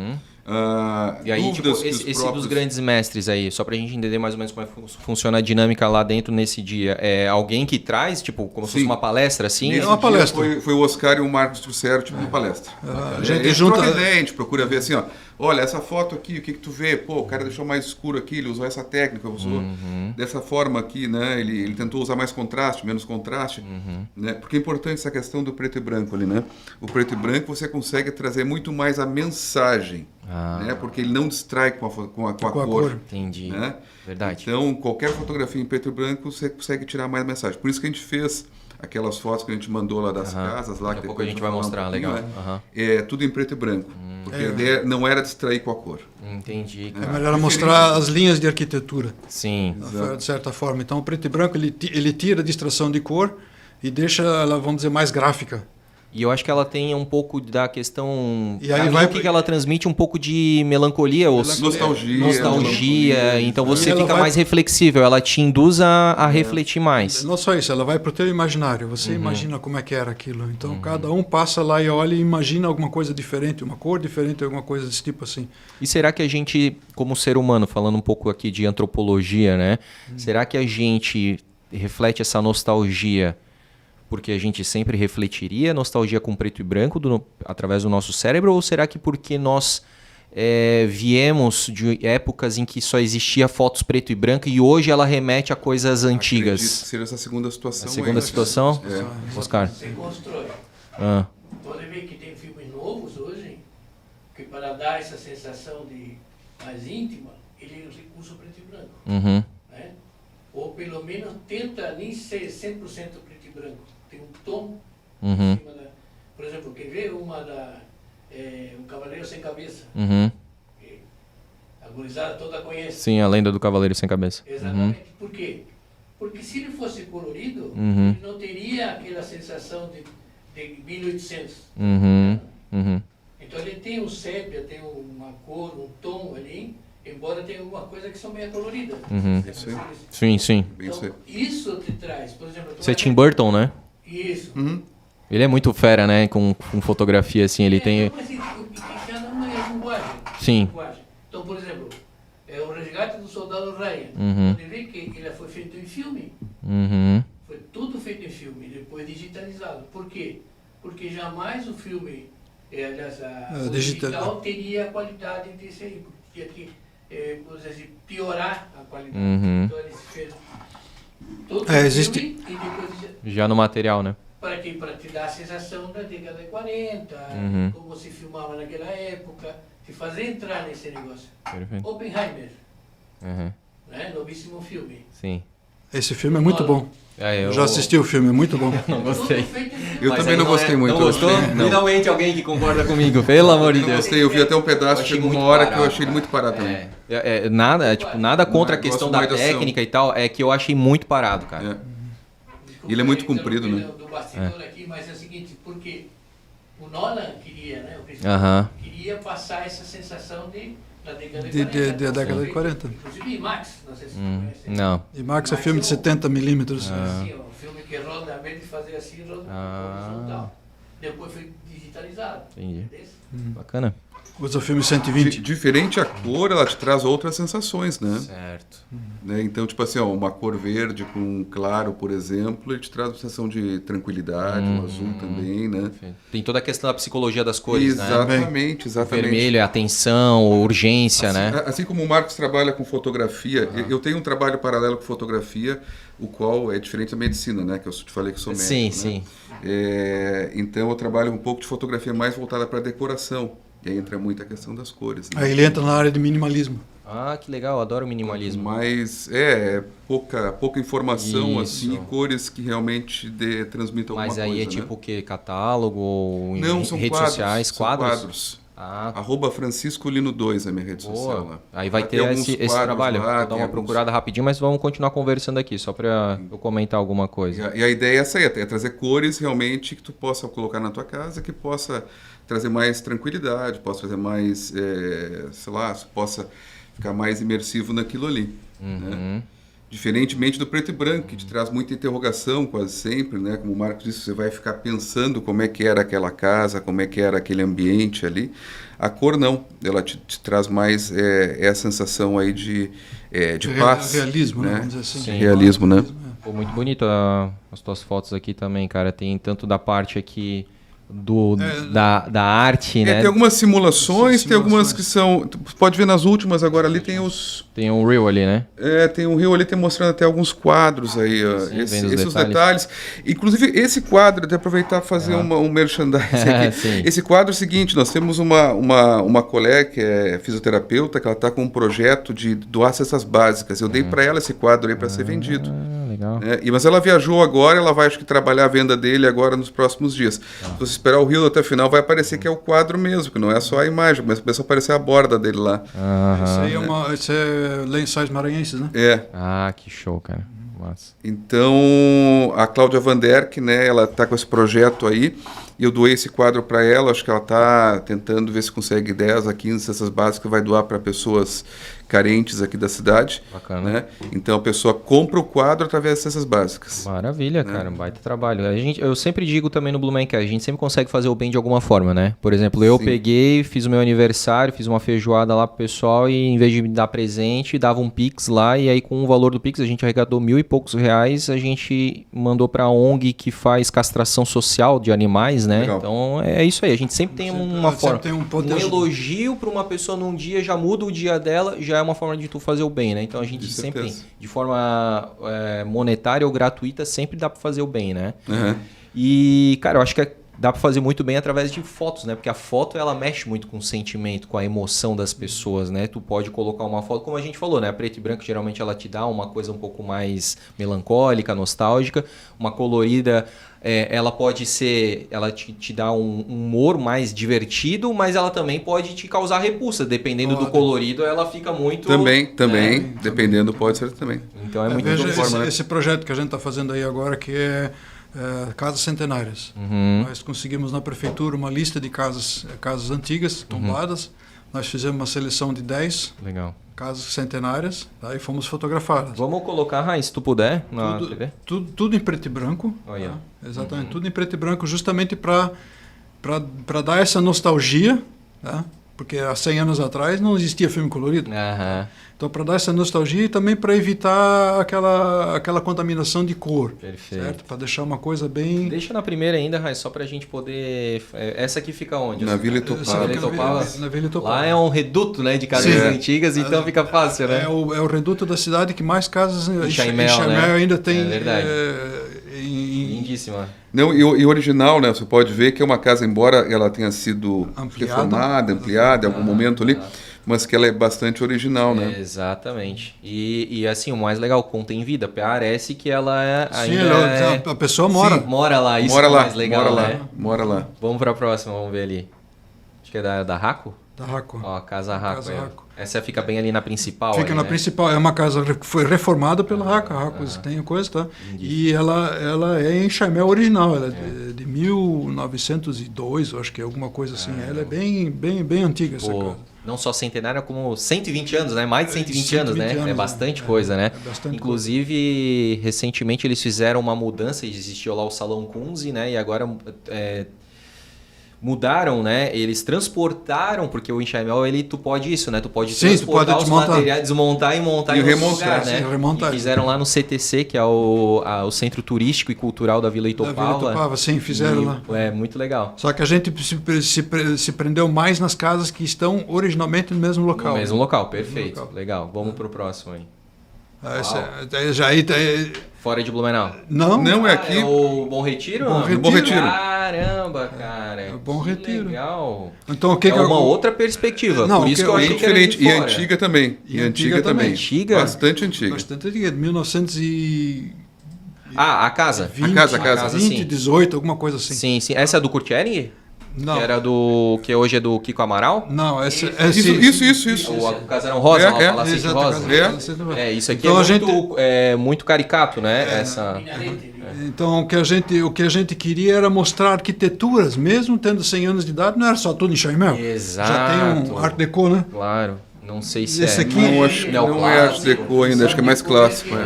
E aí, tipo, esse dos grandes mestres aí, só pra gente entender mais ou menos como é que funciona a dinâmica lá dentro nesse dia, é alguém que traz, tipo, como se fosse uma palestra assim? É uma palestra. Foi o Oscar e o Marcos trouxeram, tipo, uma palestra. A gente Eles junta... trocam ideia, a gente procura ver assim, ó, olha, essa foto aqui, o que tu vê? Pô, o cara deixou mais escuro aqui, ele usou essa técnica, usou dessa forma aqui, né? Ele tentou usar mais contraste, menos contraste, né? Porque é importante essa questão do preto e branco ali, né? O preto e branco você consegue trazer muito mais a mensagem, né? Porque ele não distrai com a cor. Entendi. Né? Verdade. Então, qualquer fotografia em preto e branco você consegue tirar mais mensagem. Por isso que a gente fez aquelas fotos que a gente mandou lá das casas. Lá, Daqui a pouco a gente vai mostrar, legal. É tudo em preto e branco. Porque a ideia não era distrair com a cor. Entendi. É melhor mostrar as linhas de arquitetura. Sim. De certa forma. Então, o preto e branco ele tira a distração de cor e deixa ela, vamos dizer, mais gráfica. E eu acho que ela tem um pouco da questão... E aí que ela transmite um pouco de melancolia. Nostalgia. Então você fica mais reflexível. Ela te induz a refletir mais. Não só isso, ela vai para o teu imaginário. Você imagina como é que era aquilo. Então cada um passa lá e olha e imagina alguma coisa diferente, uma cor diferente, alguma coisa desse tipo assim. E será que a gente, como ser humano, falando um pouco aqui de antropologia, né? Será que a gente reflete essa nostalgia porque a gente sempre refletiria nostalgia com preto e branco através do nosso cérebro, ou será que porque nós viemos de épocas em que só existia fotos preto e branco e hoje ela remete a coisas antigas? Acredito que seja essa segunda situação. A segunda situação? Oscar? Você constrói. Pode ver que tem filmes novos hoje que para dar essa sensação de mais íntima, ele usa preto e branco. Uhum. Né? Ou pelo menos tenta nem ser 100% preto e branco. Tem um tom em cima da... Por exemplo, quer ver uma da... O Cavaleiro Sem Cabeça. Uhum. A gurizada toda conhece. Sim, a lenda do Cavaleiro Sem Cabeça. Exatamente. Por quê? Porque se ele fosse colorido, Uhum. ele não teria aquela sensação de 1800. Uhum. Uhum. Então ele tem um sépia, tem uma cor, um tom ali, embora tenha alguma coisa que são meio coloridas. Uhum. Sim. Sim. Bem isso aí. Então, isso te traz, por exemplo... Você é Tim Burton, né? Isso. Ele é muito fera, né? Com fotografia, assim, ele tem... Mas cada um é linguagem. Sim. Linguagem. Então, por exemplo, o Resgate do Soldado Ryan. Uhum. Você vê que ele foi feito em filme. Uhum. Foi tudo feito em filme, depois digitalizado. Por quê? Porque jamais o filme, aliás, o digital teria a qualidade desse aí. Tinha que, por exemplo, piorar a qualidade. Uhum. Então eles fizeram todo o existe... filme e depois... Já no material, né? Para quê? Para te dar a sensação da década de 40, como se filmava naquela época, te fazer entrar nesse negócio. Perfeito. Oppenheimer, Uhum. né? Novíssimo filme. Sim. Esse filme é muito bom. Eu Já assisti o filme, é muito bom. Não gostei. Tudo feito em filme. Eu Mas também aí não gostei muito. Não gostou? Não. Finalmente alguém que concorda comigo, pelo amor de Não Deus. gostei, eu vi até um pedaço, Eu achei chegou uma muito hora parado. que eu achei ele muito parado também. Nada contra a Gosto questão da mais da ação. técnica e tal, é que eu achei muito parado, cara. Ele é muito comprido, né? Do bastidor aqui, mas é o seguinte, porque o Nolan queria, né? O Christopher Aham. queria passar essa sensação da década De- de 40. de- da década de 40. Inclusive IMAX, não sei se você conhece. Não. IMAX é filme de 70mm. Assim, ó, um filme que roda, ao invés de fazer assim, roda horizontal. Depois foi digitalizado. Entendi. Entendeu? Bacana. Usa filme 120. Diferente a cor, ela te traz outras sensações, né? Certo. Né? Então, tipo assim, ó, uma cor verde com um claro, por exemplo, ele te traz uma sensação de tranquilidade, o azul também, né? Tem toda a questão da psicologia das cores, né? Exatamente, exatamente. Vermelho é atenção, urgência, né? Assim como o Marcos trabalha com fotografia, eu tenho um trabalho paralelo com fotografia, o qual é diferente da medicina, né? Que eu te falei que sou médico. Sim, né? sim. Então eu trabalho um pouco de fotografia mais voltada para decoração. E aí entra muito a questão das cores. Né? Aí ele entra na área de minimalismo. Ah, que legal, adoro o minimalismo. Mas pouca informação, Isso. assim, cores que realmente transmitam Mas alguma aí coisa. é tipo né? o quê? Catálogo ou Não, são redes quadros, sociais? são Quadros? quadros. Ah, @Francisco Lino 2 é a minha rede social. Lá. Aí vai Lá ter tem alguns esse quadros trabalho. lá, Vou dar tem uma alguns- procurada rapidinho, mas vamos continuar conversando aqui, só para eu comentar alguma coisa. E a ideia é essa aí, é trazer cores realmente que tu possa colocar na tua casa, que possa trazer mais tranquilidade, possa trazer mais, sei lá, possa ficar mais imersivo naquilo ali. Né? Diferentemente do preto e branco, que te traz muita interrogação quase sempre, né? Como o Marcos disse, você vai ficar pensando como é que era aquela casa, como é que era aquele ambiente ali. A cor não, ela te traz mais a sensação aí de paz. Realismo, né? né? Vamos dizer assim. Sim. Realismo, né? Pô, muito bonito as tuas fotos aqui também, cara. Tem tanto da parte aqui da arte, né? Tem algumas simulações, tem algumas Simulações. que são... Tu pode ver nas últimas agora ali, tem os... Tem um reel ali, né? Tem um rio ali, tem mostrando até alguns quadros aí, ó, Sim, esses vendo os detalhes. Inclusive, esse quadro, de aproveitar e fazer um merchandising aqui. Sim. Esse quadro é o seguinte, nós temos uma colega que é fisioterapeuta, que ela está com um projeto de doar cestas básicas. Eu dei para ela esse quadro aí para ser vendido. Ah, legal. Mas ela viajou agora, ela vai acho que trabalhar a venda dele agora nos próximos dias. Se você esperar o rio até o final, vai aparecer que é o quadro mesmo, que não é só a imagem, mas começa a aparecer a borda dele lá. Isso aí isso é lençóis maranhenses, né? Ah, que show, cara. Massa. Então, a Cláudia Van Der, né, ela está com esse projeto aí, E eu doei esse quadro para ela, acho que ela está tentando ver se consegue 10 a 15 cestas básicas, vai doar para pessoas carentes aqui da cidade. Bacana. Né? Então a pessoa compra o quadro através das cestas básicas. Maravilha, cara, baita trabalho. Eu sempre digo também no Blumencast, a gente sempre consegue fazer o bem de alguma forma, né? Por exemplo, eu peguei, fiz o meu aniversário, fiz uma feijoada lá pro pessoal e em vez de me dar presente, dava um Pix lá e aí com o valor do Pix a gente arrecadou R$1.000 e poucos, a gente mandou pra ONG que faz castração social de animais, né? Legal. Então é isso aí, a gente sempre tem uma forma. Tem um elogio pra uma pessoa num dia já muda o dia dela, já é uma forma de tu fazer o bem, né? Então a gente sempre, de forma monetária ou gratuita, sempre dá pra fazer o bem, né? Uhum. E, cara, eu acho que dá pra fazer muito bem através de fotos, né? Porque a foto, ela mexe muito com o sentimento, com a emoção das pessoas, né? Tu pode colocar uma foto, como a gente falou, né? A preto e branco, geralmente, ela te dá uma coisa um pouco mais melancólica, nostálgica. Uma colorida... ela pode ser, ela te dá um humor mais divertido, mas ela também pode te causar repulsa, dependendo do colorido, ela fica muito... Também, dependendo pode ser também. Então é muito esse projeto que a gente está fazendo aí agora, que é Casas Centenárias. Nós conseguimos na prefeitura uma lista de casas antigas, tombadas, nós fizemos uma seleção de 10 casas centenárias, tá? E fomos fotografá-las. Vamos colocar, Raiz, se tu puder, na TV? Tudo em preto e branco. Tá? Exatamente, tudo em preto e branco, justamente para dar essa nostalgia, tá? Porque há 100 anos atrás não existia filme colorido. Então, para dar essa nostalgia e também para evitar aquela contaminação de cor. Perfeito. Para deixar uma coisa bem... Deixa na primeira ainda, Raiz, só para a gente poder... Essa aqui fica onde? Na Vila Itopava. Na Vila Itopava. Lá é um reduto, né, de casas antigas, então fica fácil, né? É o reduto da cidade que mais casas em Chaimel, né? Ainda tem... É verdade. Lindíssima. Não, e original, né? Você pode ver que é uma casa, embora ela tenha sido reformada, ampliada em algum momento ali, mas que ela é bastante original, né? Exatamente. E assim, o mais legal, contém vida. Parece que ela a pessoa mora. Sim, mora lá, isso mora é o lá, mais legal, né? Mora lá. Vamos para a próxima, vamos ver ali. Acho que é da Raco? Da Raco. Ó, Casa Raco. Essa fica bem ali na principal. Fica ali, na né? principal. É uma casa que foi reformada pela Raco. A Raco tem coisa, tá? E ela é em Chaimel original. Ela é de 1902, eu acho que é alguma coisa assim. Ela é bem antiga, essa casa. Não só centenária, como 120 anos, né? Mais de 120 anos, né? É bastante coisa, né? Inclusive, recentemente eles fizeram uma mudança, existia lá o Salão Kunze, né? E agora mudaram, né? Eles transportaram, porque o Enxaimel, tu pode isso, né? Tu pode transportar os materiais, desmontar e montar e em remontar, lugar, né? E fizeram lá no CTC, que é o Centro Turístico e Cultural da Vila Itopava. Da Vila Itopava, sim, fizeram lá. É muito legal. Só que a gente se prendeu mais nas casas que estão originalmente no mesmo local. No mesmo local, perfeito. Legal. Vamos pro próximo aí. Fora de Blumenau. Não é aqui. É o Bom Retiro? Bom Retiro. Caramba, cara. Bom Retiro. Legal. Então, é uma outra perspectiva. Por isso que eu achei que era diferente. E antiga também. Antiga? Bastante antiga. Bastante antiga. 1900 e... a casa. 20, a casa 20, 18, alguma coisa assim. Sim. Essa é do Kurtjering? Não. Que era que hoje é do Kiko Amaral? Não, Isso. O Casarão Rosa, o Palacete Rosa. Isso aqui então, é muito caricato, né? Então, o que a gente queria era mostrar arquiteturas, mesmo tendo 100 anos de idade, não era só tudo em Chaimel. Exato. Já tem um Art Deco, né? Claro. Não sei se esse aqui não é Art Deco ainda, acho que é mais clássico.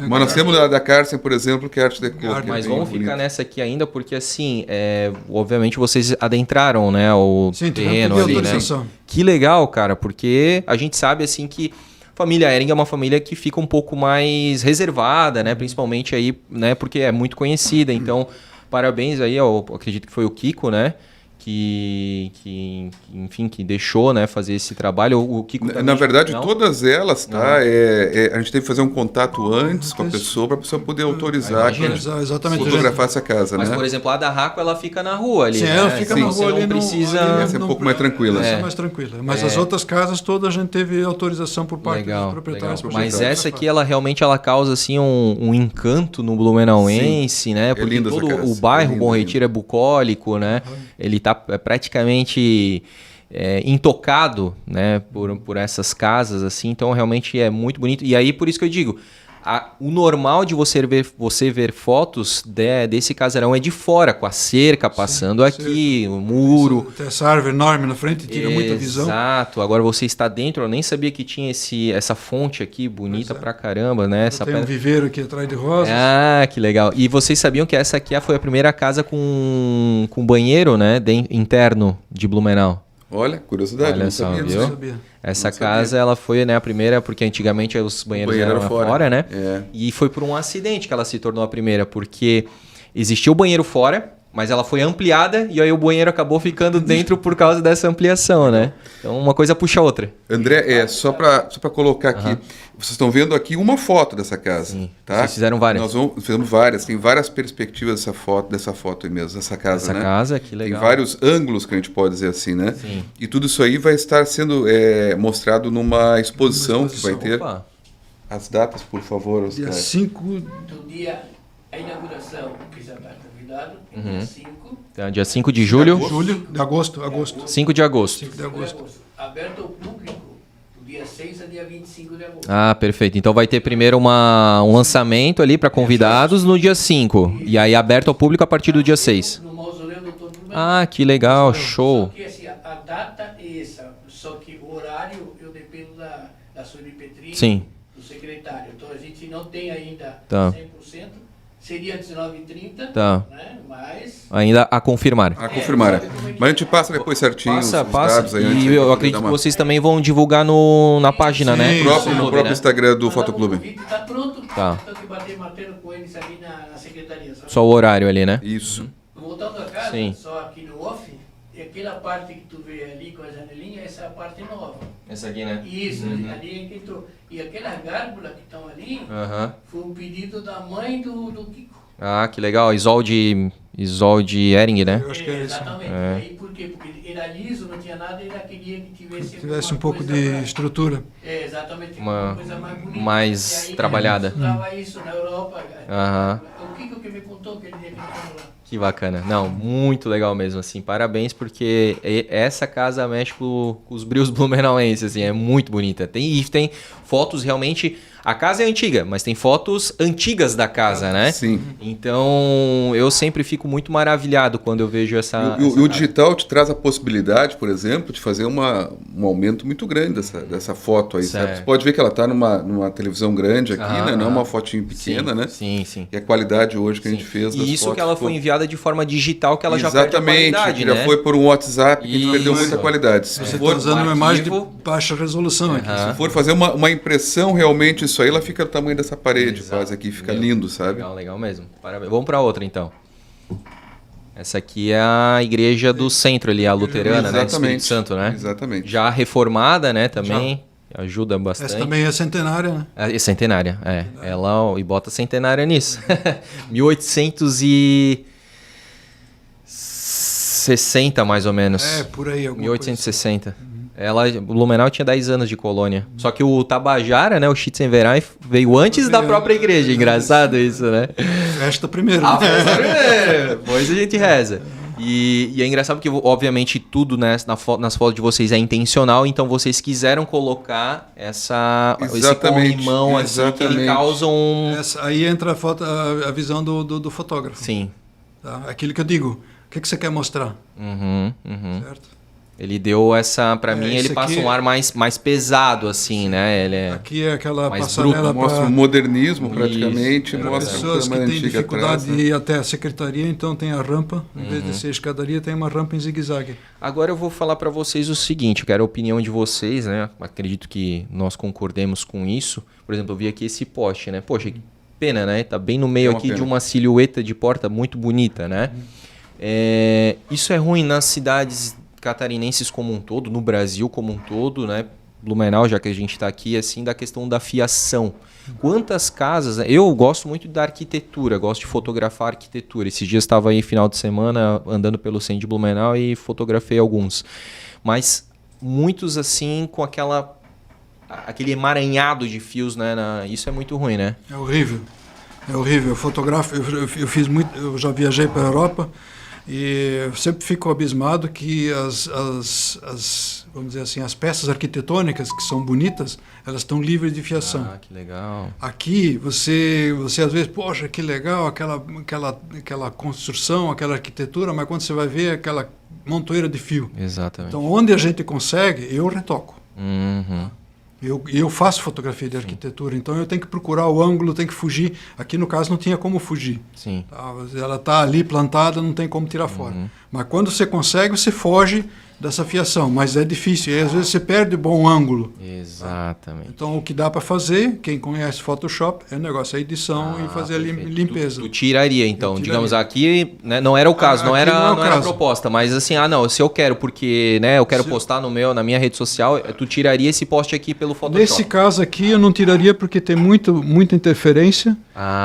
Mas nós temos da Carsten, por exemplo, que é Art Deco. Mas vamos ficar nessa aqui ainda, porque assim, obviamente vocês adentraram, né, o terreno ali, né? Que legal, cara, porque a gente sabe assim que a família Hering é uma família que fica um pouco mais reservada, né? Principalmente aí, né, porque é muito conhecida. Então, parabéns aí, eu acredito que foi o Kiko, né? Que deixou, né, fazer esse trabalho. O Kiko também, na verdade, todas elas, tá? A gente teve que fazer um contato antes com a pessoa, para a pessoa poder autorizar fotografar essa casa, mas, né? por exemplo, a da Raco, ela fica na rua ali. Sim, ela fica na rua ali. Não precisa... Essa é um pouco mais tranquila. Essa é mais tranquila. Mas as outras casas todas a gente teve autorização por parte dos proprietários. Mas essa aqui, ela realmente causa assim um encanto no blumenauense, né? Porque todo o bairro Bom Retiro é bucólico, né? Ele está praticamente intocado, né, por essas casas, assim, então realmente é muito bonito. E aí, por isso que eu digo, O normal de você ver fotos desse casarão é de fora, com a cerca passando aqui, o muro. Tem essa árvore enorme na frente, tira muita visão. Exato. Agora você está dentro, eu nem sabia que tinha essa fonte aqui, bonita pra caramba, né? Tem um viveiro aqui atrás de rosas. Ah, que legal. E vocês sabiam que essa aqui foi a primeira casa com banheiro, né? Interno de Blumenau. Olha, curiosidade, Olha não só, sabia. viu? Não sabia. Essa casa, ela foi, né, a primeira, porque antigamente os banheiros eram fora, né? É. E foi por um acidente que ela se tornou a primeira, porque existia o banheiro fora, mas ela foi ampliada e aí o banheiro acabou ficando dentro por causa dessa ampliação, né? Então uma coisa puxa a outra. André, só para colocar aqui, vocês estão vendo aqui uma foto dessa casa, Sim. tá? Vocês fizeram várias. Nós fizemos várias, tem várias perspectivas dessa foto aí mesmo, dessa casa, Essa né? casa, que legal. Tem vários ângulos que a gente pode dizer assim, né? Sim. E tudo isso aí vai estar sendo mostrado numa exposição que vai ter. Opa. As datas, por favor, Oscar. Dia 5 Do dia, a inauguração, que já está convidado, dia 5 Então, dia 5 de julho. de agosto. 5 de agosto. 5 de agosto. Aberto ao público, do dia 6 a dia 25 de agosto. Ah, perfeito. Então vai ter primeiro um lançamento ali para convidados no dia 5. E aí aberto ao público a partir do dia 6. No mausoléu do Dr. Blumenau. Ah, que legal, Só show. que assim, a data é essa, só que o horário eu dependo da Sueli Petrini, Sim. do secretário. Então a gente não tem ainda Tá. 100%, seria 19h30, Tá. né? Mas Ainda a confirmar. A confirmar. Mas a gente passa depois certinho os dados aí. antes E de eu poder acredito dar que uma- vocês também vão divulgar na página, Sim, né? no do No Clube, próprio né? Instagram do mas Fotoclube. o convite está pronto, Tá. tenho que bater martelo com eles ali na secretaria. Sabe? Só o horário ali, né? Isso. Voltando a casa, Sim. só aqui no off, é aquela parte que tu vê ali com a janelinha, essa é a parte nova. Essa aqui, né? Isso, ali é que entrou. E aquelas gárgulas que estão ali, Aham. foi um pedido da mãe do Kiko. Ah, que legal. Isolde Ering, né? Eu acho que é isso. Exatamente. É. Aí, por quê? Porque era liso, não tinha nada, ele queria que tivesse, Tivesse um alguma pouco coisa de pra- estrutura. exatamente, Uma- coisa mais bonita. mais E aí, trabalhada. usava isso na Europa. Aham. O Kiko que me contou aquele dia que ele estava lá. Que bacana. Não, muito legal mesmo, assim. Parabéns, porque essa casa mexe com os brios blumenauenses, assim. É muito bonita. Tem fotos realmente... A casa é antiga, mas tem fotos antigas da casa, né? Sim. Então, eu sempre fico muito maravilhado quando eu vejo essa... E o digital te traz a possibilidade, por exemplo, de fazer um aumento muito grande dessa foto aí, sabe? Certo. Você pode ver que ela está numa televisão grande aqui, Aham, né? Não é aham. uma fotinho pequena, sim, né? Sim, sim. E a qualidade hoje que a gente fez das E isso fotos que ela ficou- foi enviada de forma digital, que ela já perde a Exatamente, qualidade, que né? já foi por um WhatsApp, que a gente perdeu Isso. muita qualidade. Se Você for, está usando uma imagem de arquivo. baixa resolução aqui. Aham. se for fazer uma impressão realmente, isso aí, ela fica do tamanho dessa parede Exato. quase aqui, fica Meu, lindo, sabe? Legal, legal mesmo. Parabéns. Vamos para outra, então. Essa aqui é a igreja do centro ali, a luterana, né? Do Espírito Santo, né? Exatamente. Já reformada, né, também. Ajuda bastante. Essa também é centenária, né? É centenária, é. Ela e bota centenária nisso. 1860 mais ou menos. É, por aí. Alguma 1860. O Blumenau tinha 10 anos de colônia. Só que o Tabajara, né, o Schützenverein, veio antes da própria igreja. Engraçado isso, né? coisa. Festa primeiro. A né? festa primeiro, depois a gente reza. E é engraçado porque, obviamente, tudo né, nas fotos de vocês é intencional, então vocês quiseram colocar esse Exatamente, corrimão assim, que ele exatamente. causa um... Aí entra a visão do fotógrafo. Sim. Tá? Aquilo que eu digo. O que você quer mostrar? Uhum. Certo? Ele deu essa... Pra mim, ele esse passa aqui um ar mais pesado, assim, né? Ele é... Aqui é aquela mais passarela Mostra o para modernismo praticamente, Isso, mostra a pessoas coisa que mais têm antiga dificuldade atrás, né? de ir até a secretaria, então tem a rampa. Em vez de ser escadaria, tem uma rampa em zigue-zague. Agora eu vou falar pra vocês o seguinte, eu quero a opinião de vocês, né? Acredito que nós concordemos com isso. Por exemplo, eu vi aqui esse poste, né? Poxa, que pena, né? Tá bem no meio É uma aqui de pena. uma silhueta de porta muito bonita, né? Isso é ruim nas cidades catarinenses como um todo, no Brasil como um todo, né? Blumenau, já que a gente está aqui, assim, da questão da fiação. Quantas casas... Eu gosto muito da arquitetura, gosto de fotografar arquitetura. Esses dias estava aí, final de semana, andando pelo centro de Blumenau e fotografei alguns. Mas muitos, assim, com aquele emaranhado de fios, né? Isso é muito ruim, né? É horrível. É horrível. Eu fotografo, eu fiz muito, eu já viajei para a Europa E eu sempre fico abismado que vamos dizer assim, as peças arquitetônicas que são bonitas, elas estão livres de fiação. Ah, que legal. Aqui, você às vezes, poxa, que legal aquela construção, aquela arquitetura, mas quando você vai ver aquela montoeira de fio. Exatamente. Então, onde a gente consegue, eu retoco. Uhum. Eu faço fotografia de arquitetura, então eu tenho que procurar o ângulo, tenho que fugir. Aqui, no caso, não tinha como fugir. Sim. Tá? Ela está ali plantada, não tem como tirar fora. Mas quando você consegue, você foge dessa fiação. Mas é difícil, e às vezes você perde o bom ângulo. Exatamente. Então, o que dá para fazer, quem conhece Photoshop, é o negócio, a edição e fazer a Perfeito. limpeza. Tu tiraria, então. Eu tiraria. Digamos, aqui, né, não era o caso, não Aqui era não é o a caso. proposta, mas assim, não, se eu quero, porque, né, eu quero postar na minha rede social, tu tiraria esse post aqui pelo Photoshop. Nesse caso aqui, eu não tiraria porque tem muita interferência.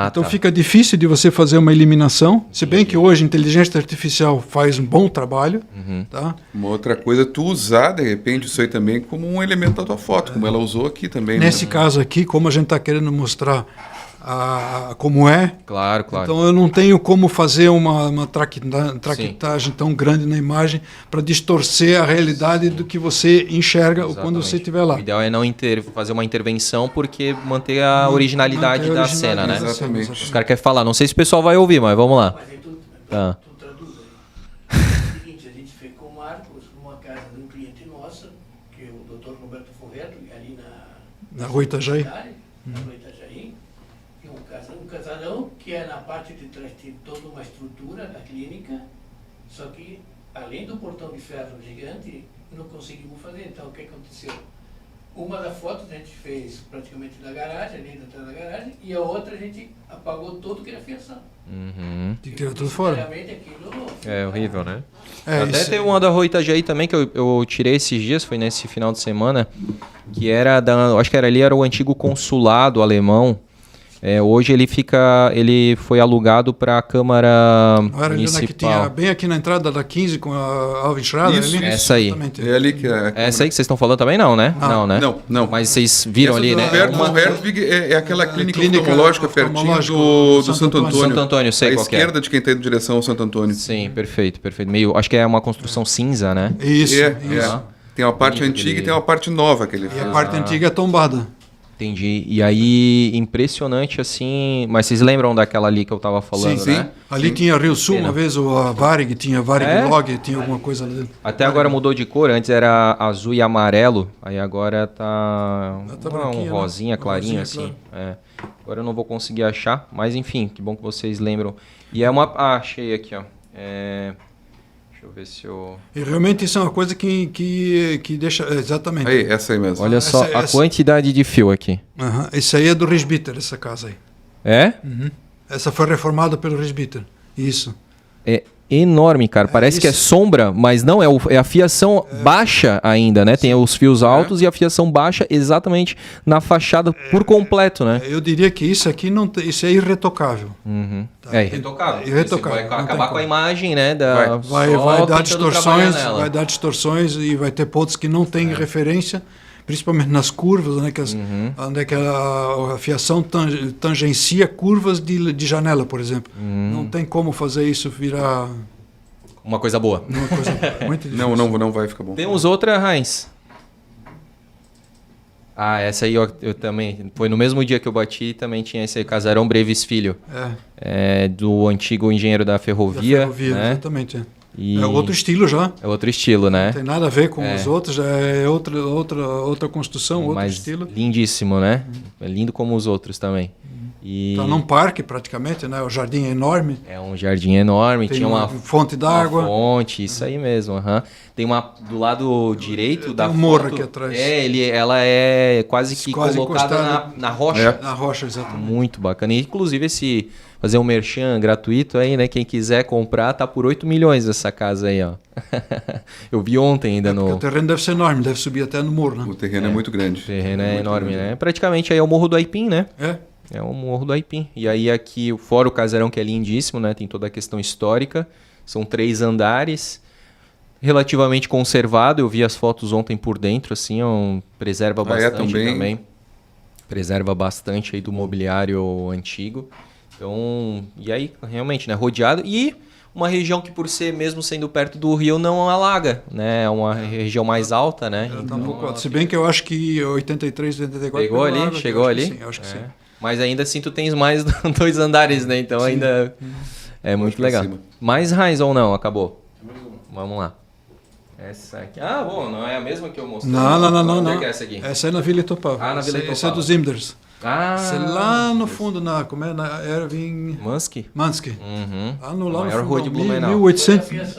Então tá. fica difícil de você fazer uma eliminação. Se bem que hoje a inteligência artificial faz um bom trabalho. Tá? Uma outra coisa, tu usar, de repente, isso aí também como um elemento da tua foto, como ela usou aqui também. Nesse caso aqui, como a gente está querendo mostrar como é, Claro. então eu não tenho como fazer uma traquitagem tão grande na imagem para distorcer a realidade do que você enxerga quando você estiver lá. O ideal é não fazer uma intervenção, porque manter a originalidade da cena, né? Exatamente. Os caras querem falar, não sei se o pessoal vai ouvir, mas vamos lá. Mas aí tu traduz aí. É o seguinte, a gente fez com o Marcos numa casa de um cliente nosso, que é o Dr. Roberto Forreto, ali Na Rua Itajaí. Na Rua Itajaí. E um casarão que é na parte de trás tem toda uma estrutura da clínica, só que além do portão de ferro gigante, não conseguimos fazer. Então o que aconteceu? Uma das fotos a gente fez praticamente da garagem, ali dentro da garagem, e a outra a gente apagou tudo que era fiação. Tem que tirar tudo fora. Sinceramente, aquilo É horrível, né? É, Até teve uma da Rua Itajaí também que eu tirei esses dias, foi nesse final de semana, que era acho que era o antigo consulado alemão. Hoje ele foi alugado para a Câmara Não era ali Municipal. que tinha, bem aqui na entrada da 15 com a Alvin Schrader? Isso, ali? essa aí. Exatamente. É ali que é. Essa aí que vocês estão falando também não, né? Não. né? Não. Mas vocês viram Essa ali, do né? Hertz, o Hertzwig é aquela clínica oftalmológica pertinho oftalmológica do Santo Antônio. Santo Antônio, sei à qual que é. esquerda de quem está indo em direção ao Santo Antônio. Sim, perfeito. Acho que é uma construção cinza, né? Isso. Tem uma parte Bonito antiga aquele- e tem uma parte nova que ele E fez. a parte antiga é tombada. Entendi. E aí, impressionante assim. Mas vocês lembram daquela ali que eu tava falando, Sim. né? Ali tinha Rio Sul, Pena. uma vez a Varig, tinha Varig É? Log, tinha alguma coisa ali. Até agora mudou de cor. Antes era azul e amarelo. Aí agora tá Tá branquinho, né? rosinha, clarinho, Rosinha, assim. É. Agora eu não vou conseguir achar. Mas enfim, que bom que vocês lembram. E é uma. Achei aqui, ó. Deixa eu ver se eu. E realmente isso é uma coisa que deixa... Exatamente. Aí, essa aí mesmo. Olha só a quantidade de fio aqui. Aham. Esse aí é do Risbitter, essa casa aí. É? Essa foi reformada pelo Risbitter. Isso. É enorme, cara. Parece que é sombra, mas não, é a fiação baixa ainda, né? Tem os fios altos e a fiação baixa exatamente na fachada por completo, né? Eu diria que isso aqui não tem, isso é irretocável. É irretocável. Irretocável, Você vai não tem acabar com a como. imagem, né? Vai só dar tentando trabalhar distorções, nela. vai dar distorções e vai ter pontos que não tem referência, principalmente nas curvas, né, onde é que a fiação tangencia curvas de janela, por exemplo. Não tem como fazer isso virar Uma coisa boa. uma coisa muito difícil. Não vai ficar bom. Temos outra, Heinz. Essa aí eu também. Foi no mesmo dia que eu bati, também tinha esse aí, Casarão Breves Filho. Do antigo engenheiro da ferrovia. Né? Exatamente. E É outro estilo já. é outro estilo, né? Não tem nada a ver com os outros, é outra construção, outro Mas estilo. lindíssimo, né? É lindo como os outros também. E Está num parque praticamente, né? O jardim é enorme. é um jardim enorme, Tem tinha uma fonte d'água. fonte, isso aí mesmo. Tem uma do lado direito da um morro foto, aqui atrás. Ela é quase que Quase colocada encostada. na rocha. Na rocha, exatamente. Muito bacana. E, inclusive, fazer um merchan gratuito aí, né? Quem quiser comprar, tá por 8 milhões essa casa aí, ó. Eu vi ontem ainda Porque no... o terreno deve ser enorme, deve subir até no morro, né? O terreno é muito grande. O terreno é Muito enorme, grande. né? Praticamente aí é o Morro do Aipim, né? É. É o Morro do Aipim. E aí aqui, fora o casarão, que é lindíssimo, né? Tem toda a questão histórica. São 3 andares. Relativamente conservado. Eu vi as fotos ontem por dentro, assim, preserva bastante também. Preserva bastante aí do mobiliário antigo. Então, e aí, realmente, né? Rodeado. E uma região que por ser, mesmo sendo perto do rio, não alaga, né? É uma região mais alta, né? Ela tá um pouco alta. Se bem que eu acho que 83, 84... Pegou ali? água, Chegou ali? Sim, acho que sim. Mas ainda assim tu tens mais 2 andares, né? Então ainda é muito legal. Mais raiz ou não? Acabou? Vamos lá. Essa aqui. Ah, bom, não é a mesma que eu mostrei. Não. Onde é que é essa aqui? Essa é na Vila Itopava. Ah, na Vila Itopava. Essa é dos Imders. Essa é Ah, lá no fundo, na Erwin Mansky? Mansky. Uhum. Lá no Maior rua de Blumenau. 1800.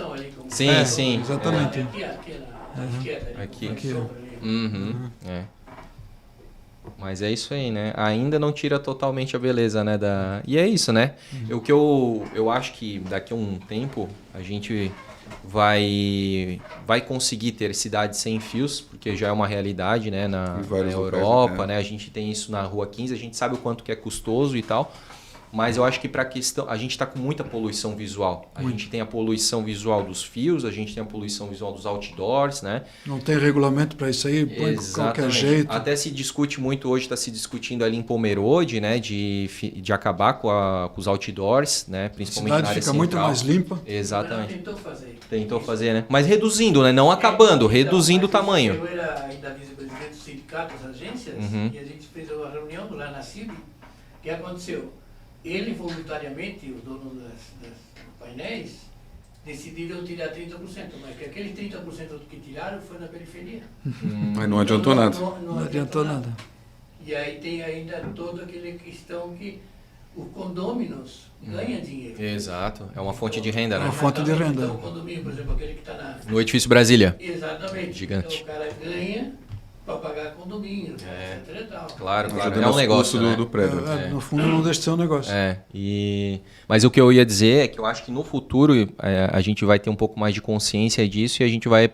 Sim, sim. Exatamente. Aqui na esquerda. Aqui. Aqui, ó. Uhum. É. Mas é isso aí, né? Ainda não tira totalmente a beleza, né? E é isso, né? O que eu acho que daqui a um tempo a gente vai conseguir ter cidades sem fios, porque já é uma realidade, né? Na Europa, né? A gente tem isso na Rua 15, a gente sabe o quanto que é custoso e tal. Mas eu acho que para a questão... A gente está com muita poluição visual. A gente tem a poluição visual dos fios, a gente tem a poluição visual dos outdoors, né? Não tem regulamento para isso aí, põe de qualquer jeito. Até se discute muito, hoje está se discutindo ali em Pomerode, né? De acabar com os outdoors, né? Principalmente na área fica central. muito mais limpa. Exatamente. Tentou fazer, né? Mas reduzindo, né? Não acabando, reduzindo o tamanho. Eu era ainda vice-presidente do sindicato das agências e a gente fez uma reunião lá na CIB. O que aconteceu? Ele, voluntariamente, o dono dos painéis, decidiram tirar 30%, mas que aquele 30% que tiraram foi na periferia. Mas não adiantou nada. Não adiantou nada. E aí tem ainda toda aquela questão que os condôminos ganham dinheiro. Exato, é uma fonte de renda, né? Uma fonte de renda. Então, o condomínio, por exemplo, aquele que está No edifício Brasília. Exatamente. Gigante. Então o cara ganha para pagar condomínio, etc. E tal. Claro, Ajudando é um os negócio, custos né? do prédio. No fundo não deixa de ser um negócio. Mas o que eu ia dizer é que eu acho que no futuro a gente vai ter um pouco mais de consciência disso e a gente vai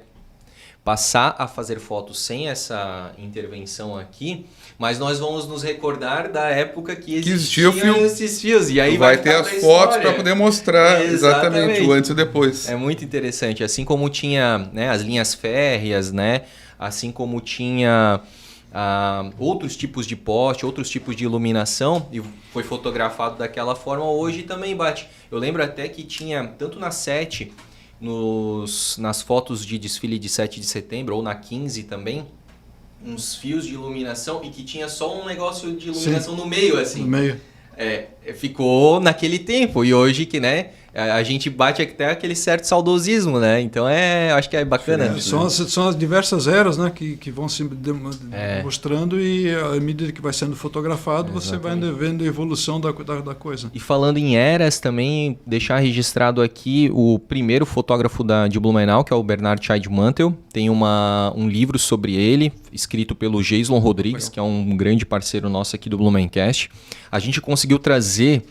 passar a fazer fotos sem essa intervenção aqui, mas nós vamos nos recordar da época que existiam esses fios. E aí vai ter as fotos para poder mostrar exatamente o antes e depois. É muito interessante. Assim como tinha, né, as linhas férreas, né? Assim como tinha outros tipos de poste, outros tipos de iluminação, e foi fotografado daquela forma, hoje também bate. Eu lembro até que tinha, tanto na 7, nas fotos de desfile de 7 de setembro, ou na 15 também, uns fios de iluminação, e que tinha só um negócio de iluminação no meio, assim. No meio. Ficou naquele tempo, e hoje que, né, a gente bate até aquele certo saudosismo, né? Então acho que é bacana. São as diversas eras, né, que vão se mostrando, e à medida que vai sendo fotografado, você vai vendo a evolução da coisa. E falando em eras também, deixar registrado aqui o primeiro fotógrafo de Blumenau, que é o Bernard Scheidmantel. Tem um livro sobre ele, escrito pelo Geislon Rodrigues, que é um grande parceiro nosso aqui do Blumencast. A gente conseguiu trazer...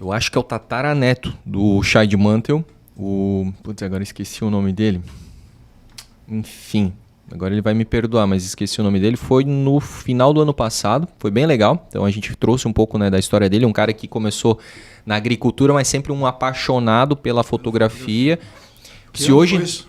Eu acho que é o tataraneto do Scheidmantel. Agora esqueci o nome dele. Enfim, agora ele vai me perdoar, mas esqueci o nome dele. Foi no final do ano passado, foi bem legal. Então a gente trouxe um pouco, né, da história dele. Um cara que começou na agricultura, mas sempre um apaixonado pela fotografia. Que ano foi isso?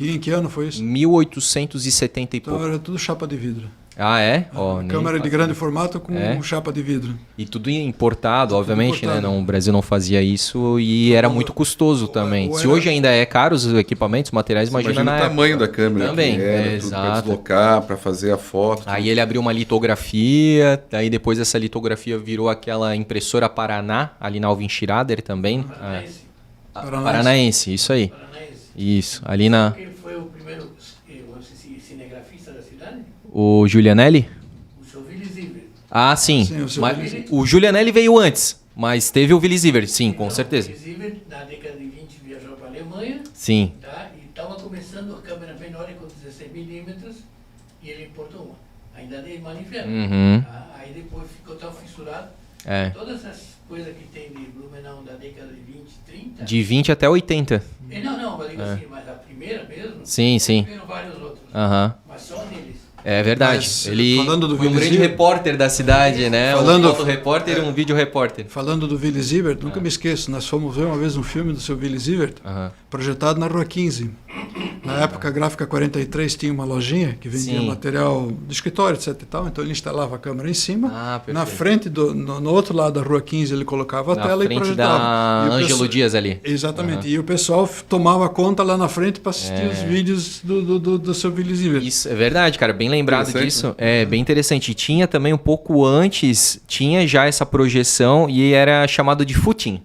Em que ano foi isso? 1870 e pouco. Então era tudo chapa de vidro. Ah, é? Câmera de grande formato com chapa de vidro. E tudo importado, obviamente, né? Não, o Brasil não fazia isso e era muito custoso também. Se hoje ainda é caro os equipamentos, os materiais, imagina na o tamanho da câmera. Também, tudo para deslocar, para fazer a foto. Aí ele abriu uma litografia, daí depois essa litografia virou aquela impressora Paraná, ali na Alvin Schirader também. Paranaense, isso aí. Isso, ali na... Quem foi o primeiro cinegrafista da cidade? O Giulianelli? O seu Willy Zivert. Ah, sim. O Giulianelli veio antes, mas teve o Willy Zivert, sim, com certeza. O Willy Zivert, na década de 20, viajou para a Alemanha. Sim. Tá? E estava começando a câmera menor com 16 milímetros e ele importou uma. Ainda de manivela. Tá? Aí depois ficou tão fissurado. Todas essas coisas que tem de Blumenau da década de 20, 30... De 20 até 80. Não, eu digo assim, mas a primeira mesmo... Sim. Tiveram vários outros. Aham. Mas só deles. É verdade. Mas, Ele falando do foi um Willy grande Zibert, repórter da cidade, né? Falando- Um foto-repórter e um vídeo-repórter. Falando do Willy Zibert, nunca me esqueço, nós fomos ver uma vez um filme do seu Willy Zibert, Aham. projetado na Rua 15. Na época, a Gráfica 43 tinha uma lojinha que vendia Sim. material de escritório, etc e tal, então ele instalava a câmera em cima, Ah, perfeito. na frente, no outro lado da Rua 15 ele colocava a Na tela e frente projetava. da E o Ângelo pessoal- Dias ali. Exatamente, e o pessoal tomava conta lá na frente para assistir os vídeos do seu Willy Zibert. Isso, é verdade, cara. Bem lembrado Interessante, disso. É bem interessante. E tinha também um pouco antes, tinha já essa projeção e era chamado de footing.